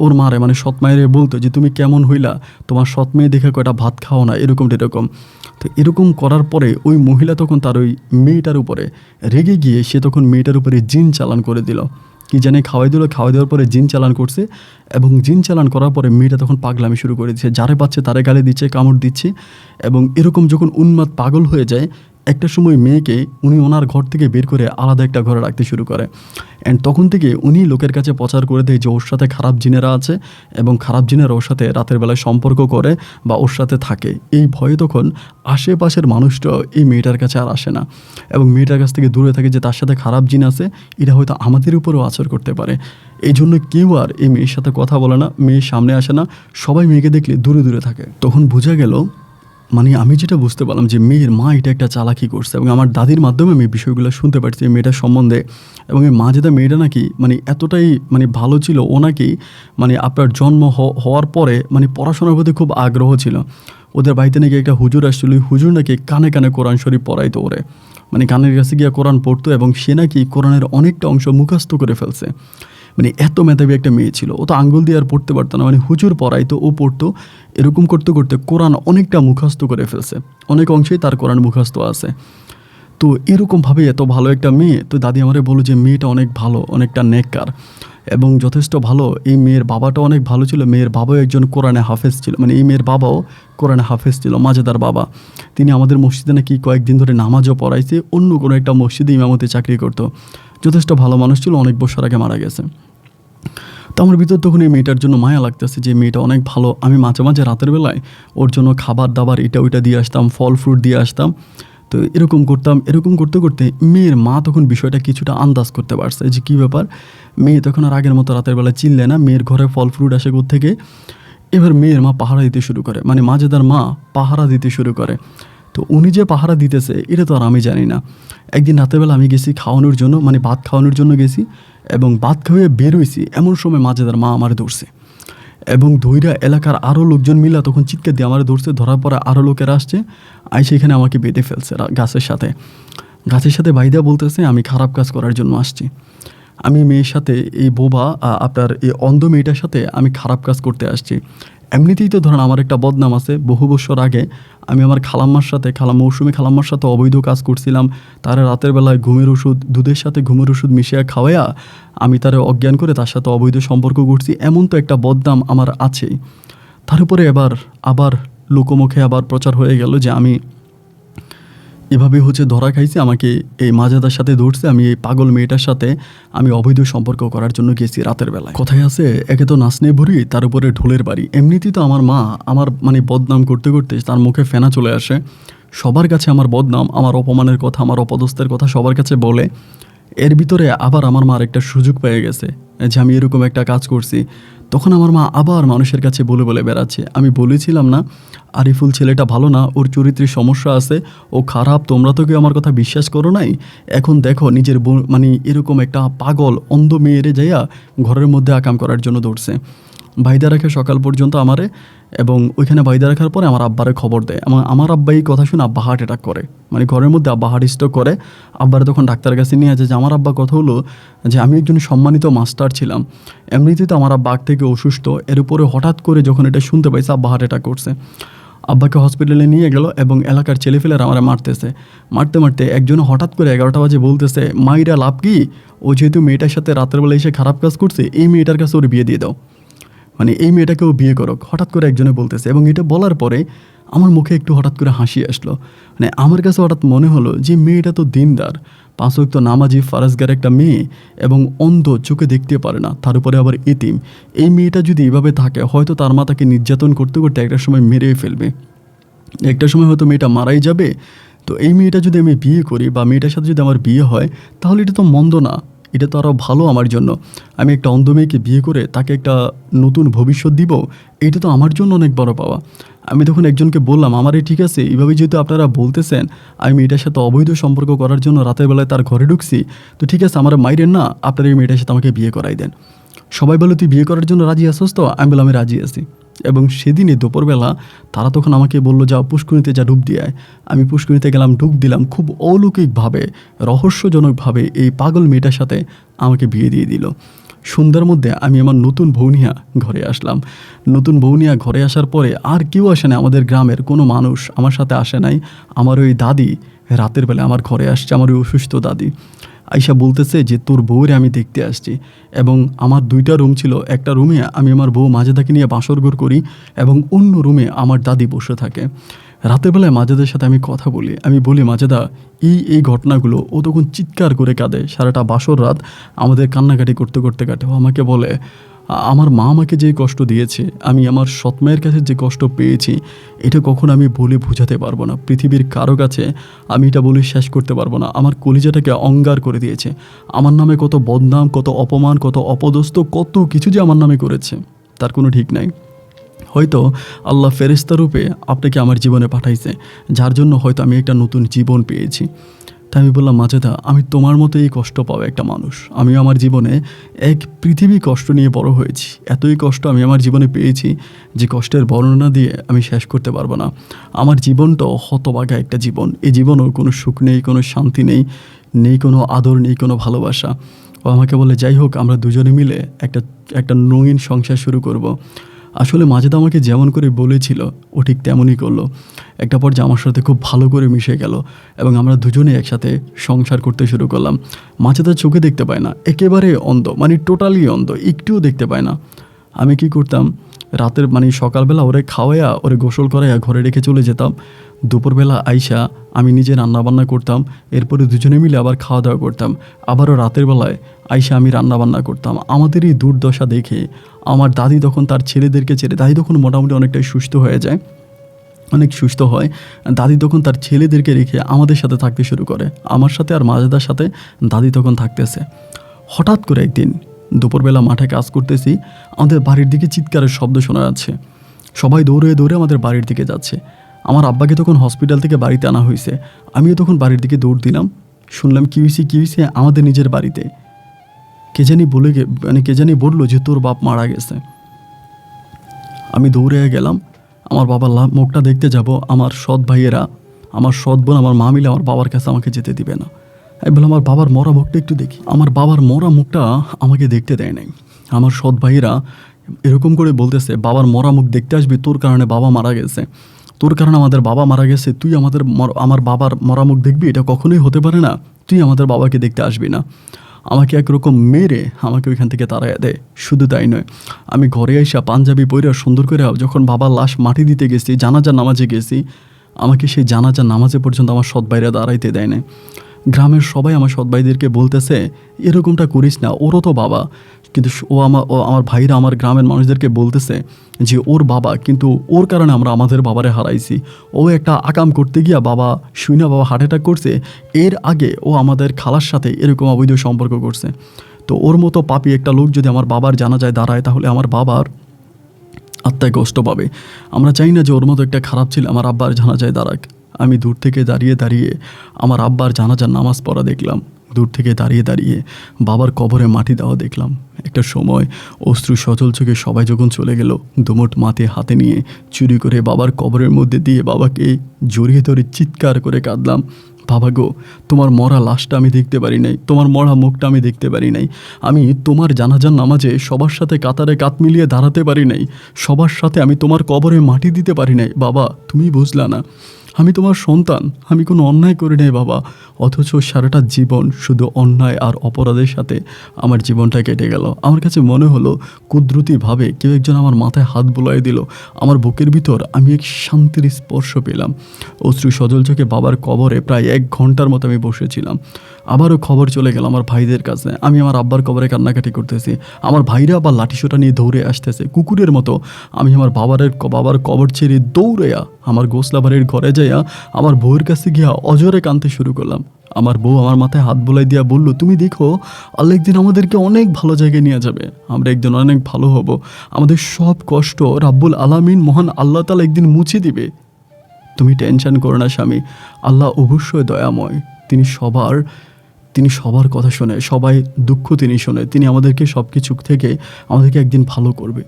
S1: ওর মারে মানে সৎ মায়েরে বলতো যে তুমি কেমন হইলা, তোমার সৎ মেয়ে দেখে কয়টা ভাত খাও না, এরকম। তো এরকম করার পরে ওই মহিলা তখন তার ওই মেয়েটার উপরে রেগে গিয়ে সে তখন মেয়েটার উপরে জিন চালান করে দিল। কি জানে খাওয়াই দিল, খাওয়াই দেওয়ার পরে জিন চালান করছে, এবং জিন চালান করার পরে মেয়েটা তখন পাগলামি শুরু করে দিচ্ছে, যারে পাচ্ছে তারে গালি দিচ্ছে, কামড় দিচ্ছে। এবং এরকম যখন উন্মাদ পাগল হয়ে যায়, একটা সময় মেয়েকে উনি ওনার ঘর থেকে বের করে আলাদা একটা ঘরে রাখতে শুরু করে। অ্যান্ড তখন থেকে উনি লোকের কাছে প্রচার করে দেয় যে ওর সাথে খারাপ জিনেরা আছে, এবং খারাপ জিনেরা ওর সাথে রাতের বেলায় সম্পর্ক করে বা ওর সাথে থাকে। এই ভয়ে তখন আশেপাশের মানুষটা এই মেয়েটার কাছে আর আসে না, এবং মেয়েটার কাছ থেকে দূরে থাকে যে তার সাথে খারাপ জিন আছে, এটা হয়তো আমাদের উপরেও আচর করতে পারে। এই জন্য কেউ আর এই মেয়ের সাথে কথা বলে না, মেয়ের সামনে আসে না, সবাই মেয়েকে দেখলে দূরে দূরে থাকে। তখন বোঝা গেল, মানে আমি যেটা বুঝতে পারলাম যে মেয়ের মা এটা একটা চালাকি করছে, এবং আমার দাদির মাধ্যমে আমি বিষয়গুলো শুনতে পারছি এই মেয়েটার সম্বন্ধে। এবং এই মা যেটা মেয়েটা নাকি মানে এতটাই মানে ভালো ছিল, ও নাকি মানে আপনার জন্ম হওয়ার পরে মানে পড়াশোনার প্রতি খুব আগ্রহ ছিল। ওদের বাড়িতে নাকি একটা হুজুর আসছিল, ওই হুজুর নাকি কানে কানে কোরআন শরীফ পড়াইতো ওরে, মানে কানের কাছে গিয়ে কোরআন পড়তো, এবং সে নাকি কোরআনের অনেকটা অংশ মুখস্থ করে ফেলছে। মানে এত মেধাবী একটা মেয়ে ছিল, ও তো আঙ্গুল দিয়ে আর পড়তে পারতো না, মানে হুজুর পড়াইতো, ও পড়তো। এরকম করতে করতে কোরআন অনেকটা মুখস্থ করে ফেলছে, অনেক অংশেই তার কোরআন মুখস্থ আছে। তো এরকমভাবে এত ভালো একটা মেয়ে, তো দাদি আমারে বলল যে মেয়েটা অনেক ভালো, অনেকটা নেককার এবং যথেষ্ট ভালো। এই মেয়ের বাবাটা অনেক ভালো ছিল, মেয়ের বাবাও একজন কোরআনে হাফেজ ছিল, মানে এই মেয়ের বাবাও কোরআনে হাফেজ ছিল, মাঝেদার বাবা। তিনি আমাদের মসজিদে নাকি কয়েকদিন ধরে নামাজও পড়াইছে, অন্য কোনো একটা মসজিদে ইমামতি চাকরি করতো। যথেষ্ট ভালো মানুষ ছিল, অনেক বছর আগে মারা গেছে। তো আমার ভিতর তখন এই মেয়েটার জন্য মায়া লাগতেছে যে মেয়েটা অনেক ভালো। আমি মাঝে মাঝে রাতের বেলায় ওর জন্য খাবার দাবার এটা ওইটা দিয়ে আসতাম, ফল ফ্রুট দিয়ে আসতাম। তো এরকম করতাম, এরকম করতে করতে মেয়ের মা তখন বিষয়টা কিছুটা আন্দাজ করতে পারছে যে কী ব্যাপার। মেয়ে তখন আর আগের মতো রাতের বেলা চিনলে না, মেয়ের ঘরে ফল ফ্রুট আসে থেকে। এবার মেয়ের মা পাহারা দিতে শুরু করে, মানে মাঝেদার মা পাহারা দিতে শুরু করে। তো উনি যে পাহারা দিতেছে এটা তো আর আমি জানি না। একদিন রাতেরবেলা আমি গেছি খাওয়ানোর জন্য, মানে ভাত খাওয়ানোর জন্য গেছি, এবং ভাত খাওয়িয়ে বের হয়েছি, এমন সময় মাঝেদার মা আমার ধরছে, এবং ধৈরা এলাকার আরও লোকজন মিলা তখন চিৎকার দিয়ে আমার ধরছে। ধরার পরে আরও লোকেরা আসছে, সেখানে আমাকে বেঁধে ফেলছে গাছের সাথে বাইদা বলতেছে আমি খারাপ কাজ করার জন্য আসছি। আমি মেয়ের সাথে এই বোবা আপনার এই অন্ধ মেয়েটার সাথে আমি খারাপ কাজ করতে আসছি। এমনিতেই তো ধরেন আমার একটা বদনাম আছে, বহু বছর আগে আমি আমার মৌসুমি খালাম্মার সাথে অবৈধ কাজ করছিলাম। তারা রাতের বেলায় দুধের সাথে ঘুমের ওষুধ মিশিয়ে খাওয়াইয়া আমি তারা অজ্ঞান করে তার সাথে অবৈধ সম্পর্ক করছি, এমন তো একটা বদনাম আমার আছেই। তার উপরে আবার লোকমুখে আবার প্রচার হয়ে গেল যে আমি এভাবে ধরা খাইছি, আমাকে এই মাঝেদার সাথে ধরছে, আমি এই পাগল মেয়েটার সাথে আমি অবৈধ সম্পর্ক করার জন্য গেছি রাতের বেলায়। কথায় আছে একে তো নাচনে ভরি, তার উপরে ঢোলের বাড়ি। এমনিতেই তো আমার মা আমার মানে বদনাম করতে করতে তার মুখে ফেনা চলে আসে, সবার কাছে আমার বদনাম, আমার অপমানের কথা, আমার অপদস্থের কথা সবার কাছে বলে। এর ভিতরে আবার আমার মার একটা সুযোগ পেয়ে গেছে যে আমি এরকম একটা কাজ করছি। তখন আমার মা আবার মানুষের কাছে বলে বলে বেড়াচ্ছে, আমি বলেছিলাম না আরিফুল ছেলেটা ভালো না, ওর চরিত্রের সমস্যা আছে, ও খারাপ, তোমরা তো কেউ আমার কথা বিশ্বাস করো নাই। এখন দেখো নিজের মানে এরকম একটা পাগল অন্ধ মেয়েরে যাইয়া ঘরের মধ্যে আকাম করার জন্য ধরছে। বাইদা রাখে সকাল পর্যন্ত আমারে, এবং ওইখানে বাইদা রাখার পরে আমার আব্বারে খবর দেয়। আমার আব্বা এই কথা শুনে আব্বা হার্ট অ্যাটাক করে, মানে ঘরের মধ্যে আব্বা হার্ট স্ট্রোক করে। আব্বারে তখন ডাক্তারের কাছে নিয়ে আসে যে আমার আব্বা কথা হলো যে আমি একজন সম্মানিত মাস্টার ছিলাম, এমনিতেই তো আমার আব্বা আগ থেকে অসুস্থ, এর উপরে হঠাৎ করে যখন এটা শুনতে পাইছে আব্বা হার্ট অ্যাটাক করছে। আব্বাকে হসপিটালে নিয়ে গেল এবং এলাকার ছেলেফেলেরা আমার মারতেছে। মারতে মারতে একজন হঠাৎ করে 11টা বাজে বলতেছে, মাইরা লাভ কি, ও যেহেতু মেয়েটার সাথে রাতের বেলা এসে খারাপ কাজ করছে, এই মেয়েটার কাছে ওর বিয়ে দিয়ে দাও, মানে এই মেয়েটাকেও বিয়ে করো, হঠাৎ করে একজনে বলতেছে। এবং এটা বলার পরে আমার মুখে একটু হঠাৎ করে হাসি আসলো। মানে আমার কাছে হঠাৎ মনে হলো যে মেয়েটা তো দিনদার, 5 ওয়াক্ত নামাজি ফারাজগার একটা মেয়ে, এবং অন্ধ, চোখে দেখতে পারে না, তার উপরে আবার এতিম। এই মেয়েটা যদি এভাবে থাকে, হয়তো তার মা তাকে নির্যাতন করতে করতে একটা সময় মেরেই ফেলবে, একটা সময় হয়তো মেয়েটা মারাই যাবে। তো এই মেয়েটা যদি আমি বিয়ে করি বা মেয়েটার সাথে যদি আমার বিয়ে হয়, তাহলে এটা তো মন্দ না, এটা তো আরও ভালো আমার জন্য। আমি একটা অন্ধ মেয়েকে বিয়ে করে তাকে একটা নতুন ভবিষ্যৎ দিব, এটা তো আমার জন্য অনেক বড় পাওয়া। আমি তখন একজনকে বললাম, আমারই ঠিক আছে, এইভাবে যেহেতু আপনারা বলতেছেন আমি মেয়েটার সাথে অবৈধ সম্পর্ক করার জন্য রাতের বেলায় তার ঘরে ঢুকছি, তো ঠিক আছে, আমার মাইরেন না, আপনারা এই মেয়েটার সাথে আমাকে বিয়ে করাই দেন। সবাই বলে, তুই বিয়ে করার জন্য রাজি আছিস তো? আমি বললাম, আমি রাজি আছি। এবং সেদিনই দুপুরবেলা তারা তখন আমাকে বললো, যাও পুষ্করিণীতে যা ডুব দিয়ে আয়। আমি পুষ্করিণীতে গেলাম, ডুব দিলাম, খুব অলৌকিকভাবে, রহস্যজনকভাবে এই পাগল মেয়েটার সাথে আমাকে বিয়ে দিয়ে দিল। সন্ধ্যার মধ্যে আমি আমার নতুন বৌনিয়া ঘরে আসলাম। নতুন বৌনিয়া ঘরে আসার পরে আর কেউ আসে না, আমাদের গ্রামের কোনো মানুষ আমার সাথে আসে নাই। আমার ওই দাদি রাতের বেলা আমার ঘরে আসছে, আমার ওই অসুস্থ দাদি আইসা বলতেছে যে তোর বউরে আমি দেখতে আসছি। এবং আমার 2টা রুম ছিল, একটা রুমে আমি আমার বউ মাজেদাকে নিয়ে বাসরঘর করি এবং অন্য রুমে আমার দাদি বসে থাকে। রাতের বেলায় মাজেদার সাথে আমি কথা বলি, আমি বলি, মাজেদা এই ঘটনাগুলো। ও তখন চিৎকার করে কাঁদে, সারাটা বাসর রাত আমাদের কান্নাকাটি করতে করতে কাটে। ও আমাকে বলে, আমার মা আমাকে যে কষ্ট দিয়েছে, আমি আমার সৎ মায়ের কাছে যে কষ্ট পেয়েছি, এটা কখনো আমি বলে বোঝাতে পারবো না। পৃথিবীর কারো কাছে আমি এটা বলে শেষ করতে পারবো না। আমার কলিজাটাকে অঙ্গার করে দিয়েছে। আমার নামে কত বদনাম, কত অপমান, কত অপদস্থ, কত কিছু যে আমার নামে করেছে, তার কোনো ঠিক নাই। হয়তো আল্লাহ ফেরেশতা রূপে আপনাকে আমার জীবনে পাঠাইছে, যার জন্য হয়তো আমি একটা নতুন জীবন পেয়েছি। তাই আমি বললাম, মাজেদা, আমি তোমার মতো এই কষ্ট পাওয়া একটা মানুষ। আমি আমার জীবনে এক পৃথিবী কষ্ট নিয়ে বড় হয়েছি। এতই কষ্ট আমি আমার জীবনে পেয়েছি যে কষ্টের বর্ণনা দিয়ে আমি শেষ করতে পারবো না। আমার জীবনটাও হতভাগা একটা জীবন। এই জীবনেও কোনো সুখ নেই, কোনো শান্তি নেই, নেই কোনো আদর, নেই কোনো ভালোবাসা। ও আমাকে বলে, যাই হোক, আমরা দুজনে মিলে একটা রঙিন সংসার শুরু করব। আসলে মাজেদা আমাকে যেমন করে বলেছিল ও ঠিক তেমনই করলো। একটা পর্যায়ে আমার সাথে খুব ভালো করে মিশে গেল এবং আমরা দুজনেই একসাথে সংসার করতে শুরু করলাম। মাজেদা চোখে দেখতে পায় না, একেবারে অন্ধ, মানে টোটালি অন্ধ, একটুও দেখতে পায় না। আমি কি করতাম, রাতের মানে সকালবেলা ওরে খাওয়াইয়া, ওরে গোসল করাইয়া ঘরে রেখে চলে যেতাম। দুপুরবেলা আইসা আমি নিজে রান্নাবান্না করতাম, এরপরে দুজনে মিলে আবার খাওয়া দাওয়া করতাম। আবারও রাতের বেলায় আইসা আমি রান্নাবান্না করতাম। আমাদের এই দুর্দশা দেখে আমার দাদি তখন তার ছেলেদেরকে ছেড়ে, দাদি তখন মোটামুটি অনেকটাই সুস্থ হয়ে যায়, অনেক সুস্থ হয়। দাদি তখন তার ছেলেদেরকে রেখে আমাদের সাথে থাকতে শুরু করে, আমার সাথে আর মাজেদার সাথে দাদি তখন থাকতেছে। হঠাৎ করে একদিন দুপুরবেলা মাঠে কাজ করতেছি, আমাদের বাড়ির দিকে চিৎকারের শব্দ শোনা যাচ্ছে। সবাই দৌড়ে দৌড়ে আমাদের বাড়ির দিকে যাচ্ছে। আমার আব্বাকে তখন হসপিটাল থেকে বাড়িতে আনা হয়েছে। আমিও তখন বাড়ির দিকে দৌড় দিলাম। শুনলাম কী হয়েছে, আমাদের নিজের বাড়িতে কে জানি বললো যে তোর বাপ মারা গেছে। আমি দৌড়ে গেলাম, আমার বাবার মুখটা দেখতে যাব। আমার সৎ ভাইয়েরা, আমার সৎ বোন, আমার মা মিলে আমার বাবার কাছে আমাকে যেতে দিবে না। আমি বললাম, আমার বাবার মরা মুখটা একটু দেখি। আমার বাবার মরা মুখটা আমাকে দেখতে দেয় নাই। আমার সৎ ভাইয়েরা এরকম করে বলতেছে, বাবার মরা মুখ দেখতে আসবি, তোর কারণে বাবা মারা গেছে, তোর কারণে আমাদের বাবা মারা গেছে, তুই আমার বাবার মরা মুখ দেখবি, এটা কখনোই হতে পারে না, তুই আমাদের বাবাকে দেখতে আসবি না। আমাকে একরকম মেরে আমাকে ওইখান থেকে তাড়াইয়া দেয়। শুধু তাই নয়, আমি ঘরে এসে পাঞ্জাবি পরে সুন্দর করে যখন বাবার লাশ মাটি দিতে গেছি, জানাজার নামাজে গেছি, আমাকে সেই জানাজার নামাজে পর্যন্ত আমার সৎ ভাইরা দাঁড়াইতে দেয় না। গ্রামের সবাই আমার সৎ ভাইদেরকে বলতেছে, এরকমটা করিস না, ওরও তো বাবা। কিন্তু আমার ভাইরা আমার গ্রামের মানুষদেরকে বলতেছে যে ওর বাবা, কিন্তু ওর কারণে আমরা আমাদের বাবারে হারাইছি। ও একটা আকাম করতে গিয়া বাবা শুইনা বাবা হার্ট অ্যাটাক করছে, এর আগে ও আমাদের খালার সাথে এরকম অবৈধ সম্পর্ক করছে। তো ওর মতো পাপী একটা লোক যদি আমার বাবার জানাজায় দাঁড়ায়, তাহলে আমার বাবার আত্মায় কষ্ট পাবে। আমরা চাই না যে ওর মতো একটা খারাপ ছিল আমার আব্বার জানাজায় দাঁড়াক। আমি দূর থেকে দাঁড়িয়ে দাঁড়িয়ে আমার আব্বার জানাজার নামাজ পড়া দেখলাম। দূর থেকে দাঁড়িয়ে দাঁড়িয়ে বাবার কবরে মাটি দেওয়া দেখলাম। একটা সময় অশ্রু সজল চোখে সবাই যখন চলে গেল, দুমুঠ মাটি হাতে নিয়ে চুরি করে বাবার কবরের মধ্যে দিয়ে বাবাকে জড়িয়ে ধরে চিৎকার করে কাঁদলাম, বাবা গো, তোমার মরা লাশটা আমি দেখতে পারি নাই, তোমার মরা মুখটা আমি দেখতে পারি নাই, আমি তোমার জানাজার নামাজে সবার সাথে কাতারে কাত মিলিয়ে দাঁড়াতে পারি নাই, সবার সাথে আমি তোমার কবরে মাটি দিতে পারি নাই। বাবা, তুমি বুঝলা না, আমি তোমার সন্তান, আমি কোনো অন্যায় করি নাই বাবা। অথচ সারাটা জীবন শুধু অন্যায় আর অপরাধের সাথে আমার জীবনটা কেটে গেল। আমার কাছে মনে হলো কুদরতিভাবে কেউ একজন আমার মাথায় হাত বুলাই দিল। আমার বুকের ভিতর আমি এক শান্তির স্পর্শ পেলাম। অশ্রু সজল চোখে বাবার কবরে প্রায় 1 ঘন্টার মতো আমি বসেছিলাম। আবারও খবর চলে গেল আমার ভাইদের কাছে। আমি আমার আব্বার কবরে কান্নাকাটি করতেছি, আমার ভাইরা আবার লাঠিসোঁটা নিয়ে দৌড়ে আসতেছে কুকুরের মতো। আমি আমার বাবার কবর ছেড়ে দৌড়েয়া আমার গোসলা বাড়ির ঘরে যাইয়া আমার বউয়ের কাছে গিয়া অজরে কাঁদতে শুরু করলাম। আমার বউ আমার মাথায় হাত বুলাই দিয়া বলল, তুমি দেখো, আল্লাহ একদিন আমাদেরকে অনেক ভালো জায়গায় নিয়ে যাবে, আমরা একদিন অনেক ভালো হব, আমাদের সব কষ্ট রাব্বুল আলামিন মহান আল্লাহ তাআলা একদিন মুছে দিবে। তুমি টেনশন করো না স্বামী, আল্লাহ অবশ্যই দয়াময়, তিনি সবার কথা শোনে, সবাই দুঃখ তিনি শোনে, তিনি আমাদেরকে সব কিছু থেকে আমাদেরকে একদিন ভালো করবে।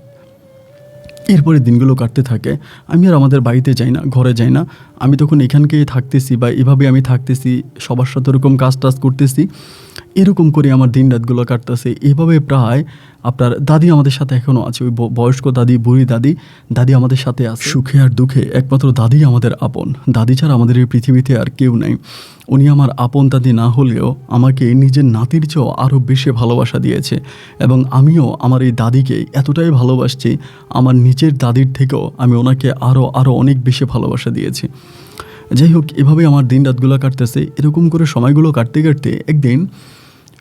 S1: এরপরে দিনগুলো কাটতে থাকে। আমি আর আমাদের বাড়িতে যাই না, ঘরে যাই না। আমি তখন এখানকেই থাকতেছি বা এভাবে আমি থাকতেছি, সবার সাথে ওরকম কাজ টাজ করতেছি। এরকম করে আমার দিন রাতগুলো কাটতেছে। এভাবে প্রায় আপনার দাদি আমাদের সাথে এখনও আছে, ওই বয়স্ক দাদি, বুড়ি দাদি আমাদের সাথে আছে। সুখে আর দুঃখে একমাত্র দাদি আমাদের আপন। দাদি ছাড়া আমাদের এই পৃথিবীতে আর কেউ নেই। উনি আমার আপন দাদি না হলেও আমাকে নিজের নাতির চেয়েও আরও বেশি ভালোবাসা দিয়েছে, এবং আমিও আমার এই দাদিকে এতটাই ভালোবাসছি, আমার নিজের দাদির থেকেও আমি ওনাকে আরও অনেক বেশি ভালোবাসা দিয়েছি। যাই হোক, এভাবে আমার দিন রাতগুলো কাটতেছে। এরকম করে সময়গুলো কাটতে কাটতে একদিন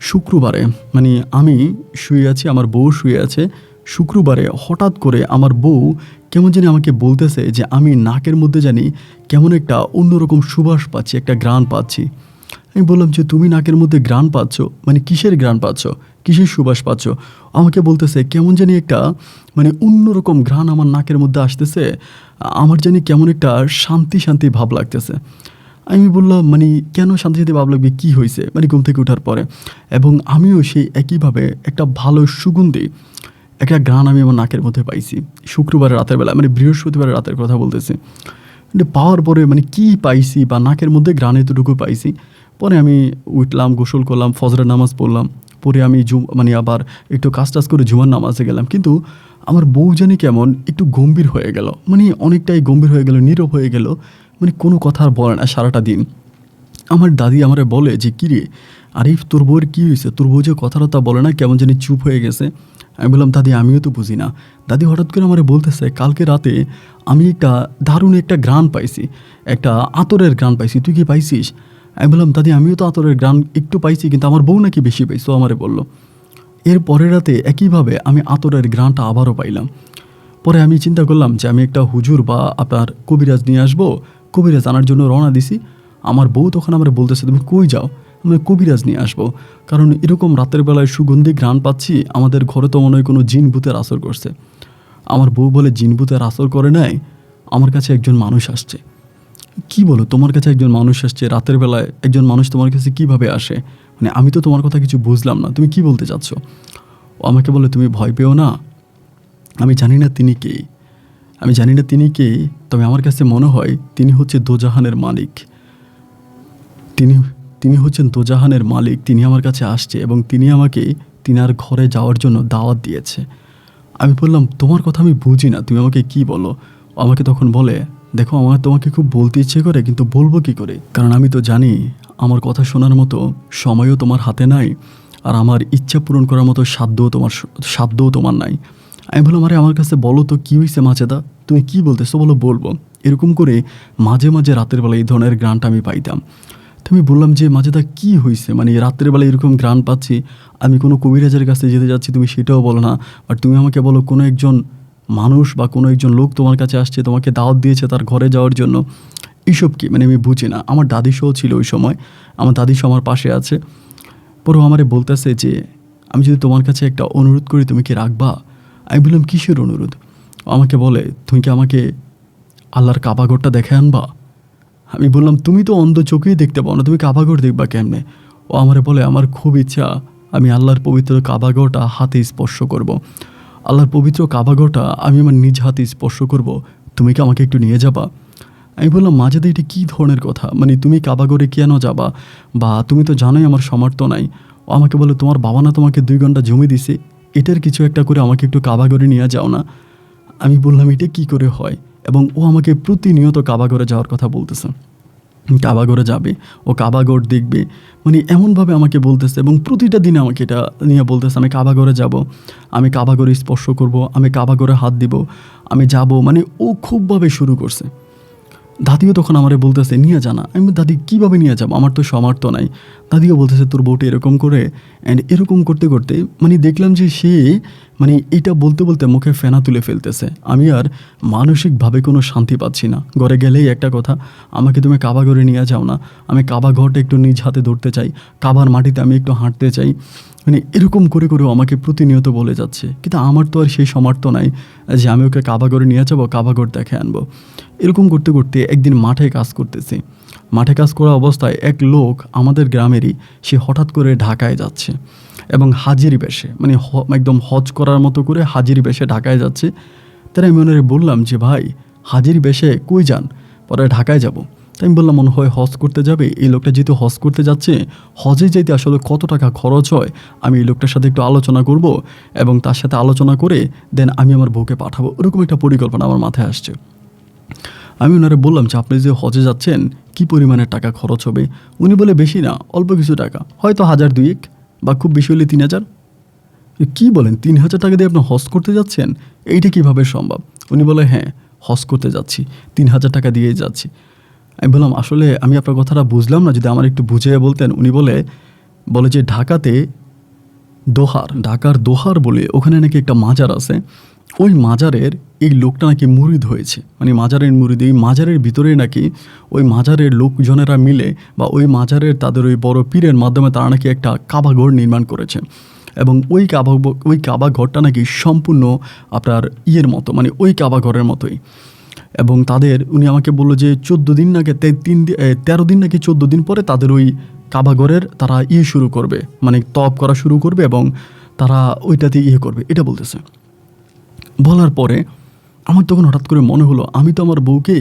S1: শুক্রবারে, মানে আমি শুয়ে আছি, আমার বউ শুয়ে আছে। শুক্রবারে হঠাৎ করে আমার বউ কেমন জানি আমাকে বলতেছে যে আমি নাকের মধ্যে জানি কেমন একটা অন্যরকম সুবাস পাচ্ছি, একটা ঘ্রাণ পাচ্ছি। আমি বললাম যে তুমি নাকের মধ্যে ঘ্রাণ পাচ্ছ, মানে কিসের ঘ্রাণ পাচ্ছ, কিসের সুবাস পাচ্ছ? আমাকে বলতেছে কেমন জানি একটা মানে অন্যরকম ঘ্রাণ আমার নাকের মধ্যে আসতেছে, আমার জানি কেমন একটা শান্তি শান্তি ভাব লাগতেছে। আমি বললাম, মানে কেন শান্তি শান্তি ভাব লাগবে, কী হয়েছে? মানে ঘুম থেকে ওঠার পরে, এবং আমিও সেই একইভাবে একটা ভালো সুগন্ধি একটা গান আমি আমার নাকের মধ্যে পাইছি শুক্রবারের রাতের বেলা, মানে বৃহস্পতিবারের রাতের কথা বলতেছি। মানে পাওয়ার পরে মানে কী পাইছি বা নাকের মধ্যে গ্রান এতটুকু পাইছি। পরে আমি উঠলাম, গোসল করলাম, ফজরের নামাজ পড়লাম, পরে আমি মানে আবার একটু কাজ টাজ করে জুমার নামাজে গেলাম। কিন্তু আমার বউ জানি কেমন একটু গম্ভীর হয়ে গেল, মানে অনেকটাই গম্ভীর হয়ে গেল, নীরব হয়ে গেল, মানে কোনো কথা আর বলে না সারাটা দিন। আমার দাদি আমারে বলে যে কী রে আরিফ, তোর বউয়ের কী হয়েছে? তোর বউ যে কথাটা বলে না, কেমন জানি চুপ হয়ে গেছে। আমি বললাম, দাদি আমিও তো বুঝি না। দাদি হঠাৎ করে আমারে বলতেছে, কালকে রাতে আমি একটা দারুণ একটা ঘ্রাণ পাইছি, একটা আতরের ঘ্রাণ পাইছি, তুই কি পাইছিস? আমি বললাম, দাদি আমিও তো আতরের ঘ্রাণ একটু পাইছি, কিন্তু আমার বউ নাকি বেশি পাইছো আমারে বললো। এর পরের রাতে একইভাবে আমি আতরের ঘ্রাণটা আবারও পাইলাম। পরে আমি চিন্তা করলাম যে আমি একটা হুজুর বা আপনার কবিরাজ নিয়ে আসবো, কবিরাজ আনার জন্য রওনা দিছি। আমার বউ তখন আমার বলতেছে, তুমি কই যাও? আমি কবিরাজ নিয়ে আসবো, কারণ এরকম রাতের বেলায় সুগন্ধি ঘ্রাণ পাচ্ছি, আমাদের ঘরে তো মনে হয় কোনো জিন ভূতের আসর করছে। আমার বউ বলে, জিন ভূতের আসর করে নাই, আমার কাছে একজন মানুষ আসছে। কি বলো, তোমার কাছে একজন মানুষ আসছে? রাতের বেলায় একজন মানুষ তোমার কাছে কিভাবে আসে? মানে আমি তো তোমার কথা কিছু বুঝলাম না, তুমি কি বলতে চাচ্ছ? ও আমাকে বলে, তুমি ভয় পেও না, আমি জানি না তিনি কে, তবে আমার কাছে মনে হয় তিনি হচ্ছে দোজাহানের মালিক। তিনি হচ্ছেন দোজাহানের মালিক। তিনি আমার কাছে আসছে এবং তিনি আমাকে তিনার ঘরে যাওয়ার জন্য দাওয়াত দিয়েছে। আমি বললাম, তোমার কথা আমি বুঝি না, তুমি আমাকে কি বলো? আমাকে তখন বলে, দেখো আমার তোমাকে খুব বলতে ইচ্ছে করে, কিন্তু বলবো কি করে, কারণ আমি তো জানি আমার কথা শোনার মতো সময়ও তোমার হাতে নাই, আর আমার ইচ্ছা পূরণ করার মতো সাধ্যও তোমার নাই। আমি বললাম, আরে আমার কাছে বলো তো কী হয়েছে মাজেদা, তুমি কি বলতেছো বলো, বলবো। এরকম করে মাঝে মাঝে রাতের বেলা এই ধরনের গ্রানটা আমি পাইতাম। তো আমি বললাম যে মাজেদা কী হয়েছে, মানে রাত্রের বেলা এরকম গ্রান পাচ্ছি, আমি কোনো কবিরাজের কাছে যেতে যাচ্ছি, তুমি সেটাও বলো না, আর তুমি আমাকে বলো কোনো একজন মানুষ বা কোনো একজন লোক তোমার কাছে আসছে, তোমাকে দাওয়াত দিয়েছে তার ঘরে যাওয়ার জন্য। এইসব কি, মানে আমি বুঝি না। আমার দাদি সহ ছিল ওই সময়, আমার দাদি সহ আমার পাশে আছে। পরে আমারে বলতেছে যে আমি যদি তোমার কাছে একটা অনুরোধ করি তুমি কি রাখবা? আমি বললাম, কিসের অনুরোধ? আমাকে বলে, তুমি কি আমাকে আল্লাহর কাবাঘরটা দেখে আনবা? আমি বললাম, তুমি তো অন্ধ চোখেই দেখতে পাও না, তুমি কাবাঘর দেখবা কেমনে? ও আমারে বলে, আমার খুব ইচ্ছা আমি আল্লাহর পবিত্র কাবাঘরটা হাতে স্পর্শ করব। আল্লাহর পবিত্র কাবাঘরটা আমি আমার নিজ হাতে স্পর্শ করব, তুমি কি আমাকে একটু নিয়ে যাবা? আমি বললাম, মাজেদা এটা কী ধরনের কথা? মানে তুমি কাবাগরে কেন যাবা? বা তুমি তো জানোই আমার সামর্থ্য নাই। ও আমাকে বলে, তোমার বাবা না তোমাকে 2 ঘন্টা জমি দিছে, এটার কিছু একটা করে আমাকে একটু কাবাগরে নিয়ে যাও না। আমি বললাম, এটা কী করে হয়? এবং ও আমাকে প্রতিনিয়ত কাবাগরে যাওয়ার কথা বলতেছে। কাবাগরে যাবে, ও কাবাগর দেখবে, মানে এমনভাবে আমাকে বলতেছে এবং প্রতিটা দিনে আমাকে এটা নিয়ে বলতেছে আমি কাবাগরে যাব, আমি কাবাগরে স্পর্শ করব, আমি কাবাগরে হাত দিব, আমি যাব। মানে ও খুবভাবে শুরু করছে। দাদিও তখন আমারে বলতেছে, নিয়ে জানা। আমি বলি, দাদি কীভাবে নিয়ে যাবো, আমার তো সামর্থ্য নাই। দাদিও বলতেছে, তোর বউটা এরকম করে। অ্যান্ড এরকম করতে করতে মানে দেখলাম যে সে মানে এটা বলতে বলতে মুখে ফেনা তুলে ফেলতেছে। আমি আর মানসিকভাবে কোনো শান্তি পাচ্ছি না। ঘরে গেলেই একটা কথা, আমাকে তুমি কাবা ঘরে নিয়ে যাও না, আমি কাবা ঘরটা একটু নিজ হাতে ধরতে চাই, কাবার মাটিতে আমি একটু হাঁটতে চাই। মানে এরকম করে করেও আমাকে প্রতিনিয়ত বলে যাচ্ছে। কিন্তু আমার তো আর সেই সামর্থ্য নাই যে আমি ওকে কাবা ঘরে নিয়ে যাবো, কাবা ঘর দেখে আনবো। এরকম করতে করতে একদিন মাঠে কাজ করতেছি। মাঠে কাজ করা অবস্থায় এক লোক আমাদের গ্রামেরই, সে হঠাৎ করে ঢাকায় যাচ্ছে এবং হাজিরি বেশে, মানে একদম হজ করার মতো করে হাজিরি বেশে ঢাকায় যাচ্ছে। তাই আমি ওনারে বললাম যে, ভাই হাজিরি বেশে কই যান? পরে ঢাকায় যাব। তাই আমি বললাম, মনে হয় হজ করতে যাবে। এই লোকটা যেহেতু হজ করতে যাচ্ছে, হজে যেতে আসলে কত টাকা খরচ হয় আমি এই লোকটার সাথে একটু আলোচনা করব এবং তার সাথে আলোচনা করে দেন আমি আমার বউকে পাঠাবো। ওরকম একটা পরিকল্পনা আমার মাথায় আসছে। আমি ওনারে বললাম যে, আপনি যে হজে যাচ্ছেন কী পরিমাণের টাকা খরচ হবে? উনি বলে, বেশি না, অল্প কিছু টাকা, হয়তো 1,000-2,000 বা খুব বেশি হলে 3,000। কী বলেন, 3,000 টাকা দিয়ে আপনি হজ করতে যাচ্ছেন? এইটা কীভাবে সম্ভব? উনি বলে, হ্যাঁ হজ করতে যাচ্ছি, 3,000 টাকা দিয়েই যাচ্ছি। আমি বললাম, আসলে আমি আপনার কথাটা বুঝলাম না, যদি আমার একটু বুঝিয়ে বলতেন। উনি বলে যে ঢাকাতে ঢাকার দোহার বলে ওখানে নাকি একটা মাজার আছে। ওই মাজারের এই লোকটা নাকি মুরিদ হয়েছে, মানে মাজারের মুরিদ। এই মাজারের ভিতরে নাকি ওই মাজারের লোকজনেরা মিলে বা ওই মাজারের তাদের ওই বড় পীরের মাধ্যমে তারা নাকি একটা কাবাঘর নির্মাণ করেছে এবং ওই কাবা ঘরটা নাকি সম্পূর্ণ আপনার ইয়ের মতো, মানে ওই কাবা ঘরের মতোই। এবং উনি আমাকে বললো যে 14 দিন নাকি 13 দিন নাকি 14 দিন পরে তাদের ওই কাবাঘরের তারা শুরু করবে, মানে তপ করা শুরু করবে এবং তারা ওইটাতে করবে, এটা বলতেছে। বলার পরে আমার তখন হঠাৎ করে মনে হলো, আমি তো আমার বউকে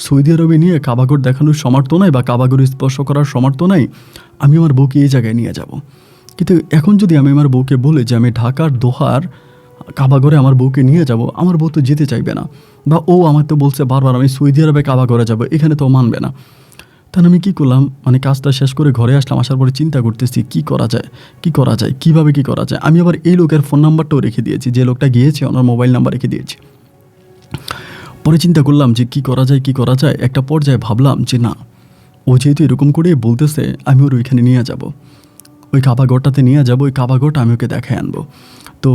S1: সৌদি আরবে নিয়ে কাবাঘর দেখানোর সামর্থ্য নাই বা কাবাঘর স্পর্শ করার সামর্থ্য নাই, আমি আমার বউকে এই জায়গায় নিয়ে যাব। কিন্তু এখন যদি আমি আমার বউকে বলে যে আমি ঢাকার দোহার কাবাঘরে আমার বউকে নিয়ে যাব, আমার বউ তো যেতে চাইবে না। বা ও আমার তো বলছে বারবার আমি সৌদি আরবে কাবাঘরে যাব, এখানে তো মানবে না। তাহলে আমি কী করলাম, মানে কাজটা শেষ করে ঘরে আসলাম। আসার পরে চিন্তা করতেছি কী করা যায়, কীভাবে কী করা যায়। আমি আবার এই লোকের ফোন নাম্বারটাও রেখে দিয়েছি, যে লোকটা গিয়েছে ওনার মোবাইল নাম্বার রেখে দিয়েছি। পরে চিন্তা করলাম যে কী করা যায়। একটা পর্যায়ে ভাবলাম যে না, ও যেহেতু এরকম করে বলতেছে, আমি ওর ওইখানে নিয়ে যাব, ওই কাবাঘরটাতে নিয়ে যাব, ওই কাবাঘরটা আমি ওকে দেখায় আনবো। তো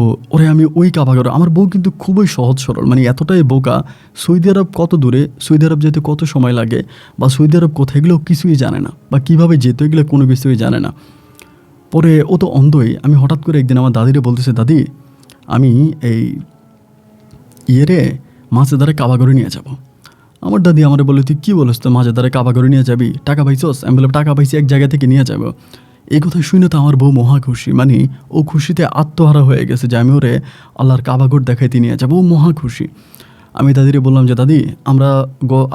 S1: আমি ওই কাবাঘর, আমার বউ কিন্তু খুবই সহজ সরল, মানে এতটাই বোকা। সৌদি আরব কত দূরে, সৌদি আরব যেতে কত সময় লাগে বা সৌদি আরব কোথায়, এগুলো কিছুই জানে না, বা কীভাবে যেতে এগুলো কোনো কিছুই জানে না। পরে ও তো অন্ধই। আমি হঠাৎ করে একদিন আমার দাদিরে বলতেছে, দাদি আমি এই মাঝেদারে কাবাঘরে নিয়ে যাব। আমার দাদি আমারে বলে, তুই কী বলিস, তো মাঝেদারে কাবাঘরে নিয়ে যাবি, টাকা পাইছস? আমি বললাম, টাকা পাইছি, এক জায়গা থেকে নিয়ে যাবো। এই কথা শুনে তো আমার বউ মহা খুশি, মানে ও খুশিতে আত্মহারা হয়ে গেছে যে আমি ওরে আল্লাহর কাবাঘর দেখাইতে নিয়ে যাবো। ও মহা খুশি। আমি দাদিরে বললাম যে, দাদি আমরা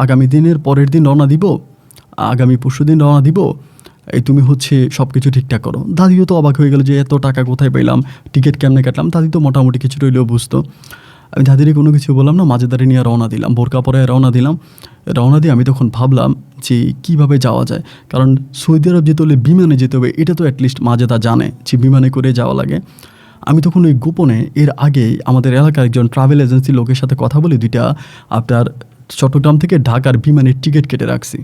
S1: আগামী দিনের পরের দিন রওনা দিব, আগামী পরশু দিন রওনা দিব, এই তুমি সব কিছু ঠিকঠাক করো। দাদিও তো অবাক হয়ে গেল যে এত টাকা কোথায় পেলাম, টিকিট কেমনে কাটলাম। দাদি তো মোটামুটি কিছু রইলেও বুঝতো। আমি দাদিরে কোনো কিছু বললাম না, মাঝেদারে নিয়ে রওনা দিলাম, বোরকা পরে রওনা দিয়ে আমি তখন ভাবলাম যে কীভাবে যাওয়া যায়। কারণ সৌদি আরব যেতে হলে বিমানে যেতে হবে, এটা তো অ্যাটলিস্ট মাজেদা জানে যে বিমানে করে যাওয়া লাগে। আমি তখন ওই গোপনে এর আগে আমাদের এলাকার একজন ট্রাভেল এজেন্সি লোকের সাথে কথা বলে 2টা আপনার চট্টগ্রাম থেকে ঢাকার বিমানের টিকিট কেটে রাখছি।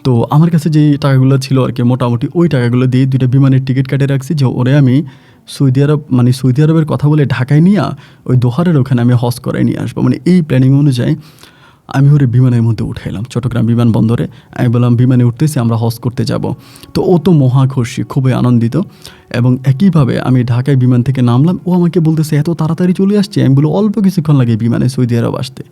S1: তো আমার কাছে যেই টাকাগুলো ছিল আর কি, মোটামুটি ওই টাকাগুলো দিয়ে 2টা বিমানের টিকিট কেটে রাখছি, যে ওরে আমি সৌদি আরবের কথা বলে ঢাকায় নিয়ে ওই দোহারের ওখানে আমি হজ করাই নিয়ে আসবো। মানে এই প্ল্যানিং অনুযায়ী আমি ওরে বিমানের মধ্যে উঠাইলাম চট্টগ্রাম বিমানবন্দরে। আমি বললাম, বিমানে উঠতেছি, আমরা হজ করতে যাব। তো ও তো মহা খুশি, খুবই আনন্দিত। এবং একইভাবে আমি ঢাকায় বিমান থেকে নামলাম, ও আমাকে বলতেছে এত তাড়াতাড়ি চলে আসছে। আমি বলি, অল্প কিছুক্ষণ লাগে বিমানে সৌদি আরব আসতে,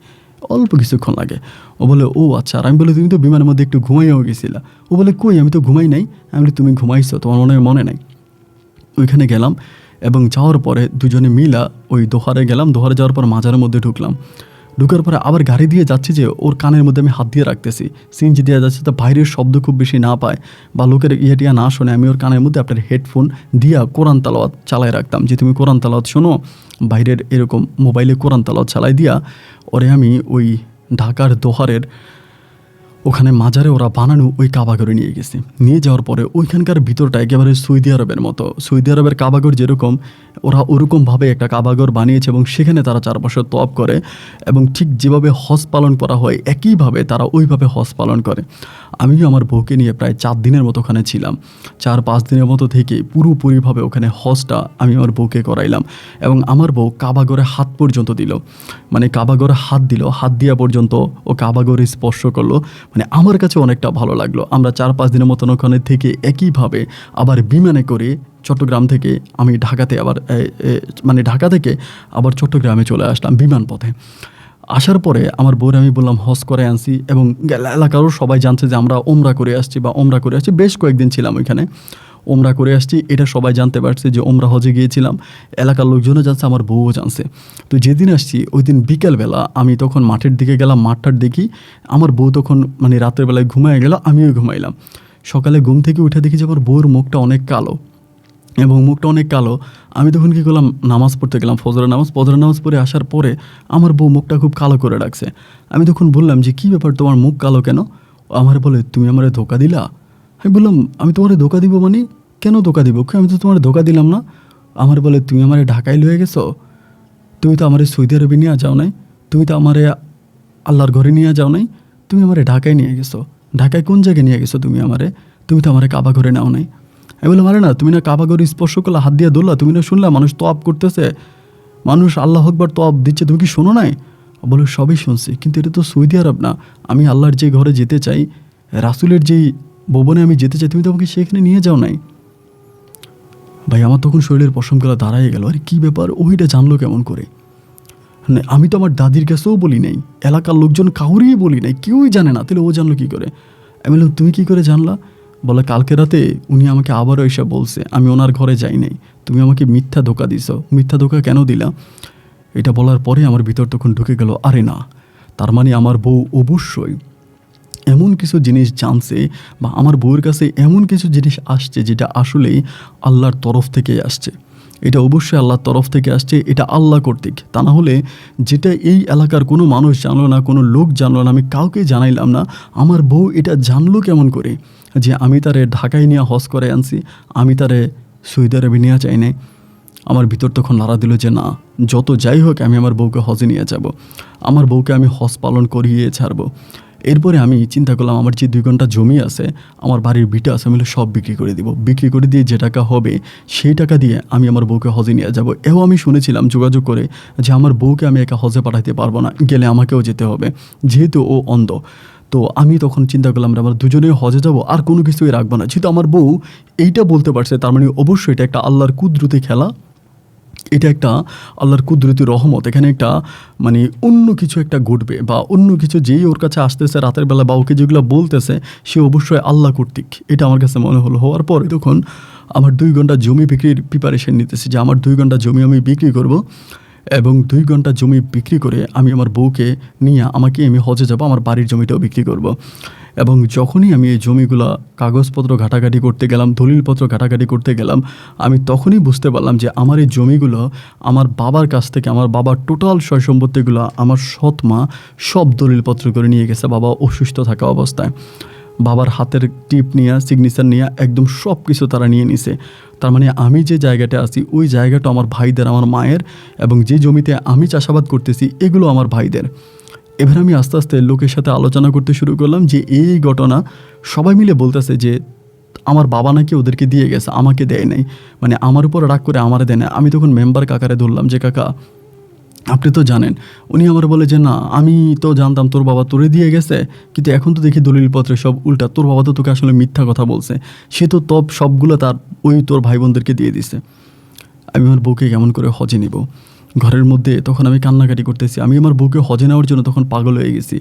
S1: অল্প কিছুক্ষণ লাগে। ও বলে, ও আচ্ছা। আর আমি বলি, তুমি তো বিমানের মধ্যে একটু ঘুমাইও গেছিলা। ও বলে, কই, আমি তো ঘুমাই নাই। আমি বলি, তুমি ঘুমাইছো, তোমার মনে নাই। ওইখানে গেলাম এবং যাওয়ার পরে দুজনে মিলা ওই দোহারে গেলাম। দোহারে যাওয়ার পর মাজারের মধ্যে ঢুকলাম। ঢুকার পরে আবার গাড়ি দিয়ে যাচ্ছি যে ওর কানের মধ্যে আমি হাত দিয়ে রাখতেছি, সিএনজি দিয়ে যাচ্ছে, তো বাইরের শব্দ খুব বেশি না পায় বা লোকের টিয়া না শোনে, আমি ওর কানের মধ্যে আপনার হেডফোন দিয়া কোরআন তালাওয়াত চালায় রাখতাম যে তুমি কোরআন তালাওয়াত শোনো, বাইরের এরকম মোবাইলে কোরআন তালাওয়াত চালাই দিয়া ওরে আমি ওই ঢাকার দোহারের ওখানে মাজারে ওরা বানানো ওই কাবাঘরে নিয়ে গেছি। নিয়ে যাওয়ার পরে ওইখানকার ভিতরটা একেবারে সৌদি আরবের মতো, সৌদি আরবের কাবাঘর যেরকম ওরা ওরকমভাবে একটা কাবাঘর বানিয়েছে এবং সেখানে তারা চারপাশে তওয়াফ করে এবং ঠিক যেভাবে হজ পালন করা হয় একইভাবে তারা ওইভাবে হজ পালন করে। আমিও আমার বউকে নিয়ে প্রায় 4 দিনের মতো ওখানে ছিলাম। 4-5 দিনের মতো থেকে পুরোপুরিভাবে ওখানে হজটা আমি আমার বউকে করাইলাম এবং আমার বউ কাবাঘরে হাত পর্যন্ত দিল, মানে কাবাঘরে হাত দিল, হাত দেওয়া পর্যন্ত ও কাবাঘরে স্পর্শ করলো। মানে আমার কাছে অনেকটা ভালো লাগলো। আমরা 4-5 দিনের মতন ওখানে থেকে একইভাবে আবার বিমানে করে চট্টগ্রাম থেকে আমি ঢাকাতে আবার মানে ঢাকা থেকে আবার চট্টগ্রামে চলে আসলাম বিমান পথে। আসার পরে আমার বউরে আমি বললাম হজ করে আনছি এবং এলাকারও সবাই জানছে যে আমরা ওমরা করে আসছি বা ওমরা করে আসছি, বেশ কয়েকদিন ছিলাম ওইখানে, ওমরা করে আসছি এটা সবাই জানতে পারছে যে ওমরা হজে গিয়েছিলাম, এলাকার লোকজনও জানছে, আমার বউও জানছে। তো যেদিন আসছি ওই দিন বিকেলবেলা আমি তখন মাঠের দিকে গেলাম, মাঠটার দেখি আমার বউ তখন মানে রাতের বেলায় ঘুমায় গেল, আমিও ঘুমাইলাম। সকালে ঘুম থেকে উঠে দেখি যে আমার বউর মুখটা অনেক কালো এবং মুখটা অনেক কালো। আমি তখন কী করলাম, নামাজ পড়তে গেলাম, ফজরের নামাজ পড়ে আসার পরে আমার বউ মুখটা খুব কালো করে রাখছে। আমি তখন বললাম যে কী ব্যাপার তোমার মুখ কালো কেন? আমার বলে তুমি আমারে ধোকা দিলা। আমি বললাম আমি তোমারে ধোকা দিব মানে কেন ধোকা দিব? আমি তো তোমার ধোকা দিলাম না। আমার বলে তুমি আমারে ঢাকায় লয়ে গেছো, তুমি তো আমারে সৌদি আরবে নিয়ে যাও নাই, তুমি তো আমারে আল্লাহর ঘরে নিয়ে যাও নাই, তুমি আমারে ঢাকায় নিয়ে গেছো। ঢাকায় কোন জায়গায় নিয়ে গেছো তুমি আমারে? তুমি তো আমারে কাবা ঘরে নাও নাই। আমি বললাম আরে না, তুমি না কাবা ঘরে স্পর্শ করলে, হাত দিয়ে ধরলা, তুমি না শুনলা মানুষ তওয়াব করতেছে, মানুষ আল্লাহ আকবার তওয়াব দিচ্ছে, তুমি কি শোনো নাই? বলে সবই শুনছি, কিন্তু এটা তো সৌদি আরব না, আমি আল্লাহর যে ঘরে যেতে চাই, রাসূলের যেই ভবনে আমি যেতে চাই, তুমি তো আমাকে সেখানে নিয়ে যাও নাই। ভাই আমার তখন শরীরের পশমগুলো দাঁড়াই গেল, আরে কী ব্যাপার, ওইটা জানলো কেমন করে? আমি তো আমার দাদির কাছেও বলি নাই, এলাকার লোকজন কাউরেই বলি নাই, কেউই জানে না, তাহলে ও জানলো কী করে? আমি বললাম তুমি কী করে জানলা? বলে কালকে রাতে উনি আমাকে আবারও এসে বলছে আমি ওনার ঘরে যাই নাই, তুমি আমাকে মিথ্যা ধোকা দিছ। মিথ্যা ধোকা কেন দিলা? এটা বলার পরে আমার ভিতর তখন ঢুকে গেল, আরে না, তার মানে আমার বউ অবশ্যই এমন কিছু জিনিস জানছে বা আমার বউয়ের কাছে এমন কিছু জিনিস আসছে যেটা আসলেই আল্লাহর তরফ থেকে আসছে। এটা অবশ্যই আল্লাহর তরফ থেকে আসছে, এটা আল্লাহ কর্তৃক। তা না হলে যেটা এই এলাকার কোনো মানুষ জানলো না, কোনো লোক জানলো না, আমি কাউকে জানাইলাম না, আমার বউ এটা জানলো কেমন করে যে আমি তারে ঢাকায় নিয়ে হজ করে আনছি, আমি তারে সৌদি আরবে নিয়ে চাই নাই? আমার ভিতর তখন নাড়া দিল যে না, যত যাই হোক আমি আমার বউকে হজে নিয়ে যাব, আমার বউকে আমি হজ পালন করিয়ে ছাড়বো। এরপরে আমি চিন্তা করলাম আমার যে 2 ঘন্টা জমি আছে, আমার বাড়ির ভিটা আছে, আমি সব বিক্রি করে দিব। বিক্রি করে দিয়ে যে টাকা হবে সেই টাকা দিয়ে আমি আমার বউকে হজে নিয়ে যাব। এও আমি শুনেছিলাম যোগাযোগ করে যে আমার বউকে আমি একা হজে পাঠাতে পারবো না, গেলে আমাকেও যেতে হবে, যেহেতু ও অন্ধ। তো আমি তখন চিন্তা করলাম আমরা দুজনেই হজে যাব, আর কোনো কিছুই রাখবো না। যেহেতু আমার বউ এইটা বলতে পারছে, তার মানে অবশ্যই এটা একটা আল্লাহর কুদরতি খেলা, এটা একটা আল্লাহর কুদরতি রহমত। এখানে একটা মানে অন্য কিছু একটা ঘটবে বা অন্য কিছু যেই ওর কাছে আসতেছে রাতের বেলা বা ওকে যেগুলো বলতেছে সে অবশ্যই আল্লাহ কর্তৃক, এটা আমার কাছে মনে হলো। হওয়ার পরে তখন আমার 2 ঘন্টা জমি বিক্রির প্রিপারেশন নিতেছি যে আমার 2 ঘন্টা জমি আমি বিক্রি করব এবং 2 ঘন্টা জমি বিক্রি করে আমি আমার বউকে নিয়ে আমি হজে যাব, আমার বাড়ির জমিটাও বিক্রি করব। এবং যখনই আমি এই জমিগুলো কাগজপত্র ঘাটাঘাটি করতে গেলাম, দলিলপত্র ঘাটাঘাটি করতে গেলাম, আমি তখনই বুঝতে পারলাম যে আমার এই জমিগুলো আমার বাবার কাছ থেকে, আমার বাবার টোটাল সয় সম্পত্তিগুলো আমার সৎ মা সব দলিলপত্র করে নিয়ে গেছে বাবা অসুস্থ থাকা অবস্থায়। বাবার হাতের টিপ নিয়ে, সিগনেচার নিয়ে একদম সব কিছু তারা নিয়ে নিছে। তার মানে আমি যে জায়গাটা আছি ওই জায়গাটা আমার ভাইদের, আমার মায়ের, এবং যে জমিতে আমি চাষাবাদ করতেছি এগুলো আমার ভাইদের। এবার আমি আস্তে আস্তে লোকের সাথে আলোচনা করতে শুরু করলাম যে এই ঘটনা, সবাই মিলে বলতেছে যে আমার বাবা নাকি ওদেরকে দিয়ে গেছে, আমাকে দেয় নাই, মানে আমার উপর রাগ করে আমারে দেয় না। আমি তখন মেম্বার কাকারে ধরলাম যে কাকা আপনি তো জানেন। উনি আমার বলে যে না, আমি তো জানতাম তোর বাবা তোরে দিয়ে গেছে, কিন্তু এখন তো দেখি দলিলপত্রে সব উল্টা, তোর বাবা তো তোকে আসলে মিথ্যা কথা বলছে, সে তো তব সবগুলো তার ওই তোর ভাই বোনদেরকে দিয়ে দিছে। আমি আমার বউকে কেমন করে হজে নিব? ঘরের মধ্যে তখন আমি কান্নাকাটি করতেছি। আমি আমার বউকে হজে নেওয়ার জন্য তখন পাগল হয়ে গেছি।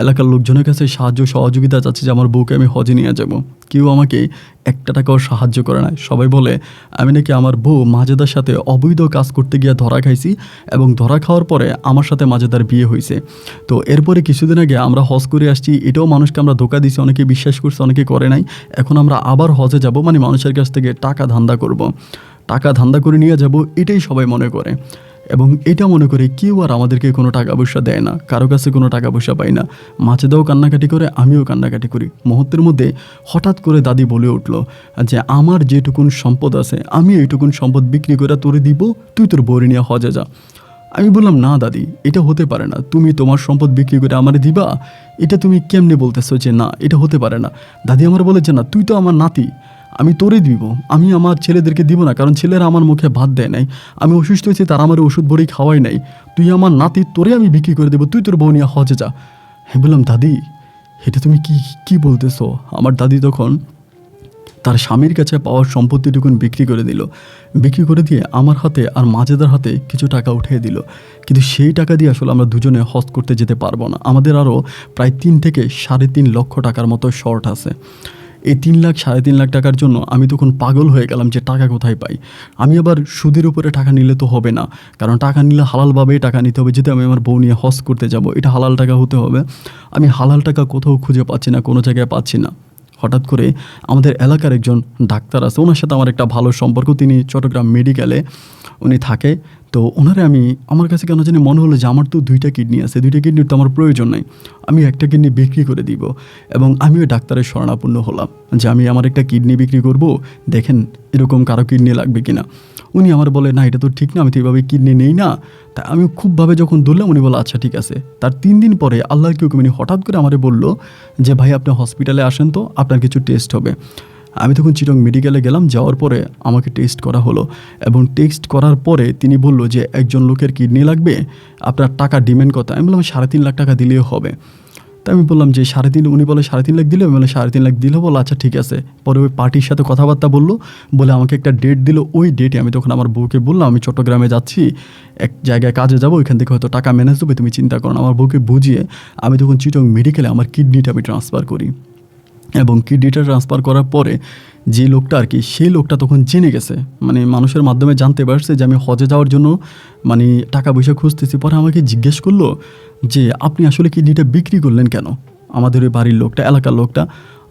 S1: এলাকার লোকজনের কাছে সাহায্য সহযোগিতা চাচ্ছি যে আমার বউকে আমি হজে নিয়ে যাব। কেউ আমাকে একটা টাকাও সাহায্য করে না। সবাই বলে আমি নাকি আমার বউ মাজেদার সাথে অবৈধ কাজ করতে গিয়ে ধরা খাইছি, এবং ধরা খাওয়ার পরে আমার সাথে মাজেদার বিয়ে হয়েছে। তো এরপরে কিছুদিন আগে আমরা হজ করে আসছি, এটাও মানুষকে আমরা ধোকা দিছি, অনেকে বিশ্বাস করছে অনেকে করে নাই। এখন আমরা আবার হজে যাব, মানে মানুষের কাছ থেকে টাকা ধান্দা করব, টাকা ধান্দা করে নিয়ে যাব, এটাই সবাই মনে করে। এবং এটা মনে করে কেউ আর আমাদেরকে কোনো টাকা পয়সা দেয় না, কারো কাছে কোনো টাকা পয়সা পাই না। মাছেদাও কান্নাকাটি করে, আমিও কান্নাকাটি করি। মুহূর্তের মধ্যে হঠাৎ করে দাদি বলে উঠলো যে আমার যেটুকুন সম্পদ আছে আমি এইটুকুন সম্পদ বিক্রি করে তোরে দিব, তুই তোর বউরে নিয়ে হজে যা। আমি বললাম না দাদি, এটা হতে পারে না, তুমি তোমার সম্পদ বিক্রি করে আমারে দিবা, এটা তুমি কেমনে বলতেছো যে না এটা হতে পারে না। দাদি আমার বলে যে না, তুই তো আমার নাতি, আমি তোরে দিব, আমি আমার ছেলেদেরকে দিব না, কারণ ছেলেরা আমার মুখে ভাত দেয় নাই, আমি অসুস্থ হয়েছি তারা আমার ওষুধ ভরেই খাওয়াই নাই, তুই আমার নাতি, তোরে আমি বিক্রি করে দেবো, তুই তোর বউ নিয়ে হজে যা। আমি বললাম দাদি এটা তুমি কি কি বলতেছো? আমার দাদি তখন তার স্বামীর কাছে পাওয়ার সম্পত্তিটুকুন বিক্রি করে দিল। বিক্রি করে দিয়ে আমার হাতে আর মাজেদার হাতে কিছু টাকা উঠিয়ে দিল। কিন্তু সেই টাকা দিয়ে আসলে আমরা দুজনে হজ করতে যেতে পারবো না। আমাদের আরও প্রায় 3 থেকে 3.5 লক্ষ টাকার মতো শর্ট আছে। এই 3 লাখ 3.5 লাখ টাকার জন্য আমি তখন পাগল হয়ে গেলাম যে টাকা কোথায় পাই। আমি আবার সুদের উপরে টাকা নিলে তো হবে না, কারণ টাকা নিলে হালালভাবেই টাকা নিতে হবে। যেহেতু আমি আমার বউ নিয়ে হজ করতে যাব, এটা হালাল টাকা হতে হবে। আমি হালাল টাকা কোথাও খুঁজে পাচ্ছি না, কোনো জায়গায় পাচ্ছি না। হঠাৎ করে আমাদের এলাকার একজন ডাক্তার আছে, ওনার সাথে আমার একটা ভালো সম্পর্ক, তিনি চট্টগ্রাম মেডিকেলে উনি থাকে। তো ওনারে আমার কাছে কেন জানি মনে হলো যে আমার তো 2টা কিডনি আছে, 2টা কিডনির তো আমার প্রয়োজন নাই, আমি একটা কিডনি বিক্রি করে দিব। এবং আমিও ডাক্তারের শরণাপন্ন হলাম যে আমি আমার একটা কিডনি বিক্রি করব, দেখেন এরকম কারো কিডনি লাগবে কিনা। উনি আমার বলে না এটা তো ঠিক না, আমি তো এইভাবে কিডনি নেই না। তা আমি খুবভাবে যখন ধরলাম, উনি বলে আচ্ছা ঠিক আছে। তার 3 দিন পরে আল্লাহর কেউ উনি হঠাৎ করে আমারে বলল যে ভাই আপনি হসপিটালে আসেন তো, আপনার কিছু টেস্ট হবে। আমি তখন চিটং মেডিকেলে গেলাম, যাওয়ার পরে আমাকে টেস্ট করা হলো, এবং টেস্ট করার পরে তিনি বলল যে একজন লোকের কিডনি লাগবে, আপনার টাকা ডিমান্ড কত? আমি বললাম 3.5 লাখ টাকা দিলেও হবে। তা আমি বললাম যে 3.5, উনি বলে 3.5 লাখ দিলে, আমি বলে 3.5 লাখ দিলে, বলো আচ্ছা ঠিক আছে। পরে ওই পার্টির সাথে কথাবার্তা বললো, বলে আমাকে একটা ডেট দিল। ওই ডেটে আমি তখন আমার বউকে বললাম আমি চট্টগ্রামে যাচ্ছি, এক জায়গায় কাজে যাবো, ওইখান থেকে হয়তো টাকা ম্যানেজ হবে, তুমি চিন্তা করো না। আমার বউকে বুঝিয়ে আমি তখন চিটং মেডিকেলে আমার কিডনিটা আমি ট্রান্সফার করি। এবং কিডনিটা ট্রান্সফার করার পরে যে লোকটা আর কি, সেই লোকটা তখন জেনে গেছে, মানে মানুষের মাধ্যমে জানতে পারছে যে আমি হজে যাওয়ার জন্য মানে টাকা পয়সা খুঁজতেছি। পরে আমাকে জিজ্ঞেস করলো যে আপনি আসলে কিডনিটা বিক্রি করলেন কেন? আমাদের ওই বাড়ির লোকটা, এলাকার লোকটা।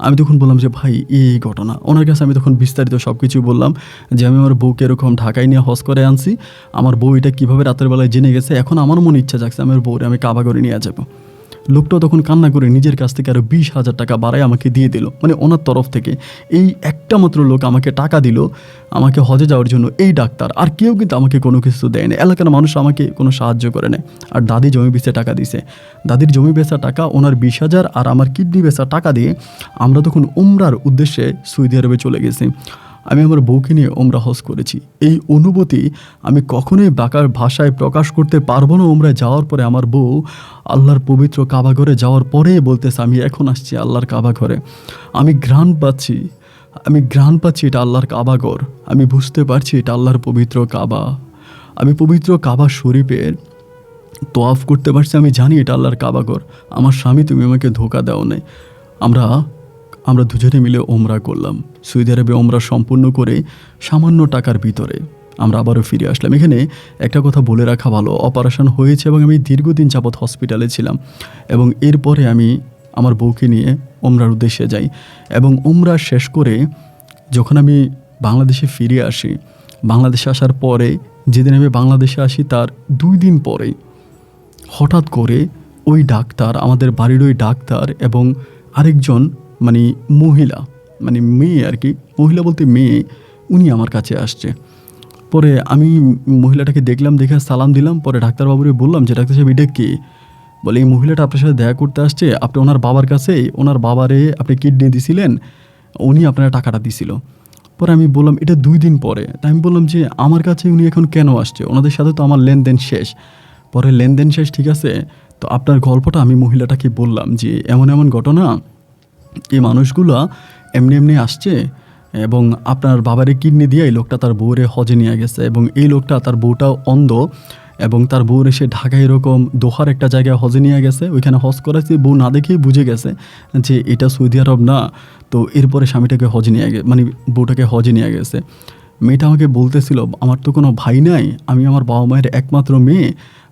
S1: আমি তখন বললাম যে ভাই এই ঘটনা। ওনার কাছে আমি তখন বিস্তারিত সব কিছু বললাম যে আমি আমার বউকে এরকম ঢাকায় নিয়ে হজ করে আনছি, আমার বউ এটা কীভাবে রাতের বেলায় জেনে গেছে, এখন আমার মনে ইচ্ছা জাগছে আমার বউরে আমি কাবা করে নিয়ে যাবো। লোকটাও তখন কান্না করে নিজের কাছ থেকে আরও 20,000 টাকা বাড়ায় আমাকে দিয়ে দিল, মানে ওনার তরফ থেকে। এই একটা মাত্র লোক আমাকে টাকা দিল আমাকে হজে যাওয়ার জন্য, এই ডাক্তার। আর কেউ কিন্তু আমাকে কোনো কিছু দেয় না, এলাকার মানুষ আমাকে কোনো সাহায্য করে না। আর দাদি জমি বেচে টাকা দিছে, দাদির জমি বেচা টাকা, ওনার 20,000 আর আমার কিডনি বেচা টাকা দিয়ে আমরা তখন উমরার উদ্দেশ্যে সৌদি আরবে চলে গেছি। আমি আমার বউকে নিয়ে ওমরা হজ করেছি। এই অনুভূতি আমি কখনোই বাঁকার ভাষায় প্রকাশ করতে পারবো না। ওমরায় যাওয়ার পরে আমার বউ আল্লাহর পবিত্র কাবা ঘরে যাওয়ার পরে বলতেছে আমি এখন আসছি আল্লাহর কাবা ঘরে, আমি ঘ্রাণ পাচ্ছি এটা আল্লাহর কাবা ঘর, আমি বুঝতে পারছি এটা আল্লাহর পবিত্র কাবা, আমি পবিত্র কাবা শরীফের তোয়াফ করতে পারছি, আমি জানি এটা আল্লাহর কাবা ঘর। আমার স্বামী তুমি আমাকে ধোকা দাও নাই। আমরা দুজনে মিলে ওমরা করলাম। সৌদি আরবে ওমরা সম্পূর্ণ করে সামান্য টাকার ভিতরে আমরা আবারও ফিরে আসলাম। এখানে একটা কথা বলে রাখা ভালো, অপারেশন হয়েছে এবং আমি দীর্ঘদিন যাবৎ হসপিটালে ছিলাম, এবং এরপরে আমি আমার বউকে নিয়ে ওমরার উদ্দেশ্যে যাই। এবং ওমরা শেষ করে যখন আমি বাংলাদেশে ফিরে আসি, বাংলাদেশে আসার পরে যেদিন আমি বাংলাদেশে আসি তার 2 দিন পরেই হঠাৎ করে ওই ডাক্তার, আমাদের বাড়ির ওই ডাক্তার এবং আরেকজন মানে মহিলা, মানে মেয়ে আর কি, মহিলা বলতে মেয়ে, উনি আমার কাছে আসছে। পরে আমি মহিলাটাকে দেখলাম, দেখে সালাম দিলাম। পরে ডাক্তারবাবুরে বললাম যে ডাক্তার সাহেব এটা কে? বলে এই মহিলাটা আপনার সাথে দেখা করতে আসছে, আপনি ওনার বাবার কাছে, ওনার বাবারে আপনি কিডনি দিছিলেন, উনি আপনার টাকাটা দিছিল। পরে আমি বললাম এটা 2 দিন পরে। তাই আমি বললাম যে আমার কাছে উনি এখন কেন আসছে, ওনাদের সাথে তো আমার লেনদেন শেষ। পরে লেনদেন শেষ ঠিক আছে, তো আপনার গল্পটা আমি মহিলাটাকে বললাম যে এমন এমন ঘটনা, এই মানুষগুলো এমনি এমনি আসছে এবং আপনার বাবারে কিডনি দিয়ে এই লোকটা তার বউরে হজে নিয়ে গেছে, এবং এই লোকটা তার বউটাও অন্ধ, এবং তার বউর এসে ঢাকায় এরকম দোহার একটা জায়গায় হজে নিয়ে গেছে, ওইখানে হজ করাচ্ছে, বউ না দেখেই বুঝে গেছে যে এটা সৌদি আরব না। তো এরপরে স্বামীটাকে হজে নিয়ে মানে বউটাকে হজে নিয়ে গেছে। মেয়েটা আমাকে বলতেছিল, আমার তো কোনো ভাই নাই, আমি আমার বাবা মায়ের একমাত্র মেয়ে,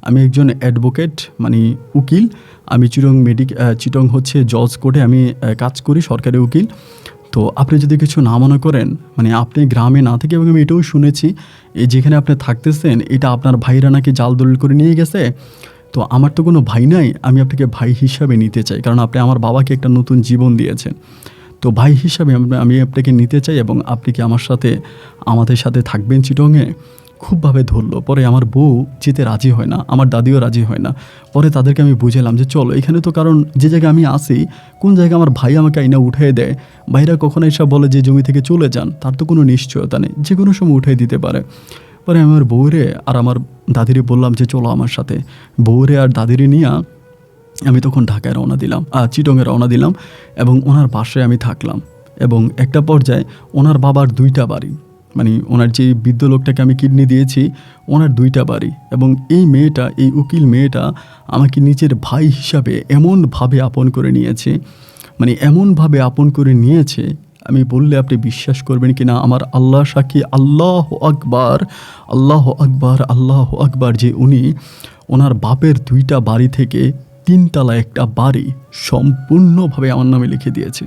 S1: আমি একজন অ্যাডভোকেট মানে উকিল, আমি চিটং হচ্ছে জজ কোর্টে আমি কাজ করি, সরকারি উকিল। তো আপনি যদি কিছু না মনে করেন, মানে আপনি গ্রামে না থেকে, এবং আমি এটাও শুনেছি এই যেখানে আপনি থাকতেছেন এটা আপনার ভাইরা নাকি জাল দলিল করে নিয়ে গেছে। তো আমার তো কোনো ভাই নাই, আমি আপনাকে ভাই হিসাবে নিতে চাই, কারণ আপনি আমার বাবাকে একটা নতুন জীবন দিয়েছেন। তো ভাই হিসাবে আমি আপনাকে নিতে চাই, এবং আপনি কি আমাদের সাথে থাকবেন চিটংয়ে? খুবভাবে ধরলো। পরে আমার বউ যেতে রাজি হয় না, আমার দাদিও রাজি হয় না। পরে তাদেরকে আমি বুঝালাম যে চলো এখানে তো, কারণ যে জায়গায় আমি আসি কোন জায়গায় আমার ভাই আমাকে আইনা উঠিয়ে দেয়, ভাইরা কখনো এসব বলে যে জমি থেকে চলে যান, তার তো কোনো নিশ্চয়তা নেই, যে কোনো সময় উঠিয়ে দিতে পারে। পরে আমি আমার বউরে আর আমার দাদিরে বললাম যে চলো আমার সাথে। বউরে আর দাদিরে নিয়ে আমি তখন ঢাকায় চিটংয়ে রওনা দিলাম, এবং ওনার বাসায় আমি থাকলাম। এবং একটা পর্যায়ে ওনার বাবার 2টা বাড়ি, মানে ওনার যে বৃদ্ধ লোকটাকে আমি কিডনি দিয়েছি ওনার 2টা বাড়ি। এবং এই উকিল মেয়েটা আমাকে নিজের ভাই হিসাবে এমনভাবে আপন করে নিয়েছে, মানে এমনভাবে আপন করে নিয়েছে, আমি বললে আপনি বিশ্বাস করবেন কি না। আমার আল্লাহ সাক্ষী, আল্লাহ আকবার, আল্লাহ আকবার, আল্লাহ আকবার, যে উনি ওনার বাপের 2টা বাড়ি থেকে 3 তলা একটা বাড়ি সম্পূর্ণভাবে আমার নামে লিখে দিয়েছে।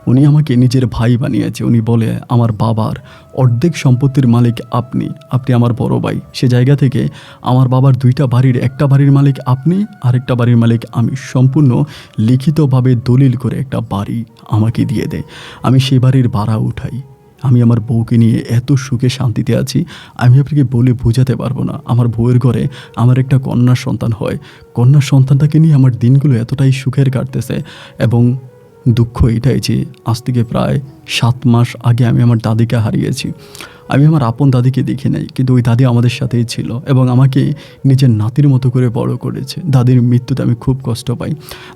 S1: উনি আমাকে নিজের ভাই বানিয়েছে। উনি বলে আমার বাবার অর্ধেক সম্পত্তির মালিক আপনি আমার বড় ভাই। সে জায়গা থেকে আমার বাবার 2টা বাড়ির একটা বাড়ির মালিক আপনি, আরেকটা বাড়ির মালিক আমি। সম্পূর্ণ লিখিতভাবে দলিল করে একটা বাড়ি আমাকে দিয়ে দেয়। আমি সেই বাড়ির ভাড়া উঠাই। আমি আমার বউকে নিয়ে এত সুখে শান্তিতে আছি, আমি আপনাকে বলে বোঝাতে পারবো না। আমার বউয়ের ঘরে আমার একটা কন্যা সন্তান হয়, কন্যা সন্তানটাকে নিয়ে আমার দিনগুলো এতটাই সুখের কাটতেছে। এবং দুঃখ এটাই যে আজ থেকে প্রায় 7 মাস আগে আমি আমার দাদিকে হারিয়েছি। আমি আমার আপন দাদিকে দেখি নাই, কিন্তু ওই দাদি আমাদের সাথেই ছিল এবং আমাকে নিজের নাতির মতো করে বড় করেছে। দাদির মৃত্যুতে আমি খুব কষ্ট পাই।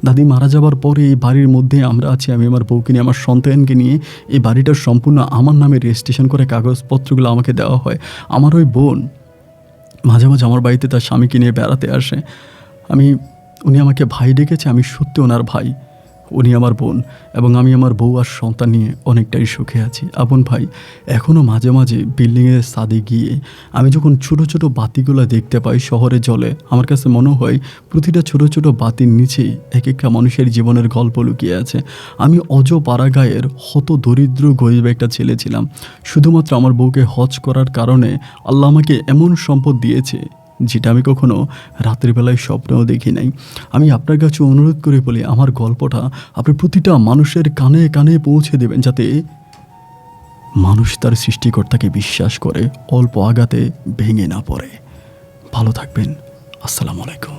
S1: দাদি মারা যাওয়ার পরে এই বাড়ির মধ্যে আমরা আছি, আমি আমার বউকে নিয়ে, আমার সন্তানকে নিয়ে। এই বাড়িটা সম্পূর্ণ আমার নামে রেজিস্ট্রেশন করে কাগজপত্রগুলো আমাকে দেওয়া হয়। আমার ওই বোন মাঝে মাঝে আমার বাড়িতে তার স্বামীকে নিয়ে বেড়াতে আসে। উনি আমাকে ভাই ডেকেছে, আমি সত্যি ওনার ভাই। উনি আমার বোন, এবং আমি আমার বউ আর সন্তান নিয়ে অনেকটাই সুখে আছি। আপন ভাই, এখনও মাঝে মাঝে বিল্ডিংয়ের ছাদে গিয়ে আমি যখন ছোট ছোট বাতিগুলো দেখতে পাই শহরে জ্বলে, আমার কাছে মনে হয় প্রতিটা ছোট ছোট বাতির নিচেই এক একটা মানুষের জীবনের গল্প লুকিয়ে আছে। আমি পাড়াগাঁয়ের হত দরিদ্র গরিব একটা ছেলে ছিলাম। শুধুমাত্র আমার বউকে হজ করার কারণে আল্লাহ আমাকে এমন সম্পদ দিয়েছে যেটা আমি কখনো রাত্রিবেলায় স্বপ্নেও দেখি নাই। আমি আপনার কাছে অনুরোধ করে বলি, আমার গল্পটা আপনি প্রতিটা মানুষের কানে কানে পৌঁছে দেবেন, যাতে মানুষ তার সৃষ্টিকর্তাকে বিশ্বাস করে অল্প আঘাতে ভেঙে না পড়ে। ভালো থাকবেন। আসসালামু আলাইকুম।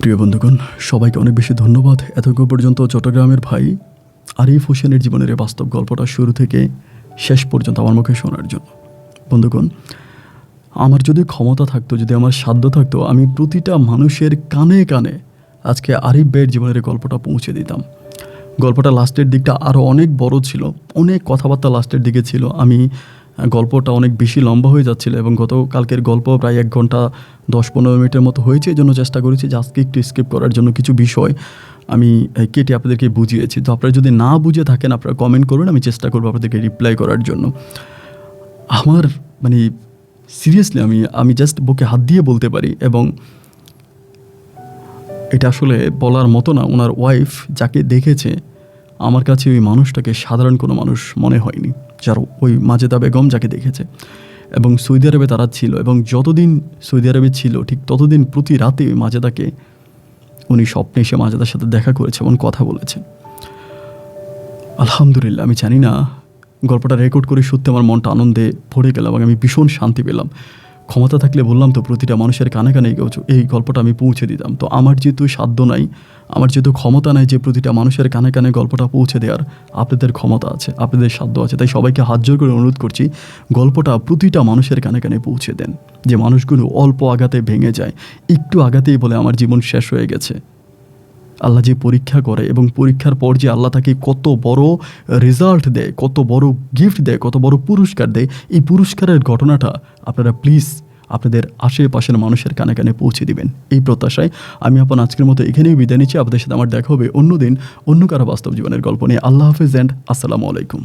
S1: প্রিয় বন্ধুগণ, সবাইকে অনেক বেশি ধন্যবাদ এতক্ষণ পর্যন্ত চট্টগ্রামের ভাই আরিফ হোসেনের জীবনের এই বাস্তব গল্পটা শুরু থেকে শেষ পর্যন্ত আমার মুখে শোনার জন্য। বন্ধুগণ, আমার যদি ক্ষমতা থাকতো, যদি আমার সাধ্য থাকতো, আমি প্রতিটা মানুষের কানে কানে আজকে আরিফ ভাইয়ের জীবনের গল্পটা পৌঁছে দিতাম। গল্পটা লাস্টের দিকটা আরও অনেক বড় ছিল, অনেক কথাবার্তা লাস্টের দিকে ছিল। গল্পটা অনেক বেশি লম্বা হয়ে যাচ্ছিল, এবং গতকালকের গল্প প্রায় 1 ঘন্টা 10-15 মিনিটের মতো হয়েছে। এই জন্য চেষ্টা করেছি যে আজকে একটু স্কিপ করার জন্য কিছু বিষয় আমি কেটে আপনাদেরকে বুঝিয়েছি। তো আপনারা যদি না বুঝে থাকেন আপনারা কমেন্ট করবেন, আমি চেষ্টা করবো আপনাদেরকে রিপ্লাই করার জন্য। আমার সিরিয়াসলি আমি জাস্ট বুকে হাত দিয়ে বলতে পারি, এবং এটা আসলে বলার মতো না। ওনার ওয়াইফ যাকে দেখেছে, আমার কাছে ওই মানুষটাকে সাধারণ কোনো মানুষ মনে হয়নি, যার ওই মাজেদা বেগম যাকে দেখেছে। এবং সৌদি আরবে তারা ছিল, এবং যতদিন সৌদি আরবে ছিল ঠিক ততদিন প্রতি রাতে ওই মাজেদাকে উনি স্বপ্নে এসে মাজেদার সাথে দেখা করেছে এবং কথা বলেছে। আলহামদুলিল্লাহ, আমি জানি না, গল্পটা রেকর্ড করে সত্যি আমার মনটা আনন্দে ভরে গেল এবং আমি ভীষণ শান্তি পেলাম। ক্ষমতা থাকলে বললাম তো প্রতিটা মানুষের কানে কানে এই গল্পটা আমি পৌঁছে দিতাম। তো আমার যেহেতু সাধ্য নাই, আমার যেহেতু ক্ষমতা নাই যে প্রতিটা মানুষের কানে কানে গল্পটা পৌঁছে দেওয়ার, আপনাদের ক্ষমতা আছে, আপনাদের সাধ্য আছে। তাই সবাইকে হাত জোর করে অনুরোধ করছি, গল্পটা প্রতিটা মানুষের কানে কানে পৌঁছে দেন, যে মানুষগুলো অল্প আঘাতে ভেঙে যায়, একটু আঘাতেই বলে আমার জীবন শেষ হয়ে গেছে। আল্লাহ যে পরীক্ষা করে এবং পরীক্ষার পর যে আল্লাহ তাকে কত বড় রেজাল্ট দেয়, কত বড় গিফট দেয়, কত বড় পুরস্কার দেয়, এই পুরস্কারের ঘটনাটা আপনারা প্লিজ আপনাদের আশেপাশের মানুষের কানে কানে পৌঁছে দিবেন। এই প্রত্যাশায় আমি আপনার আজকের মতো এখানেই বিদায় নিচ্ছি। আপনাদের সাথে আমার দেখা হবে অন্য দিন অন্য কারো বাস্তব জীবনের গল্প নিয়ে। আল্লাহ হাফেজ অ্যান্ড আসসালামু আলাইকুম।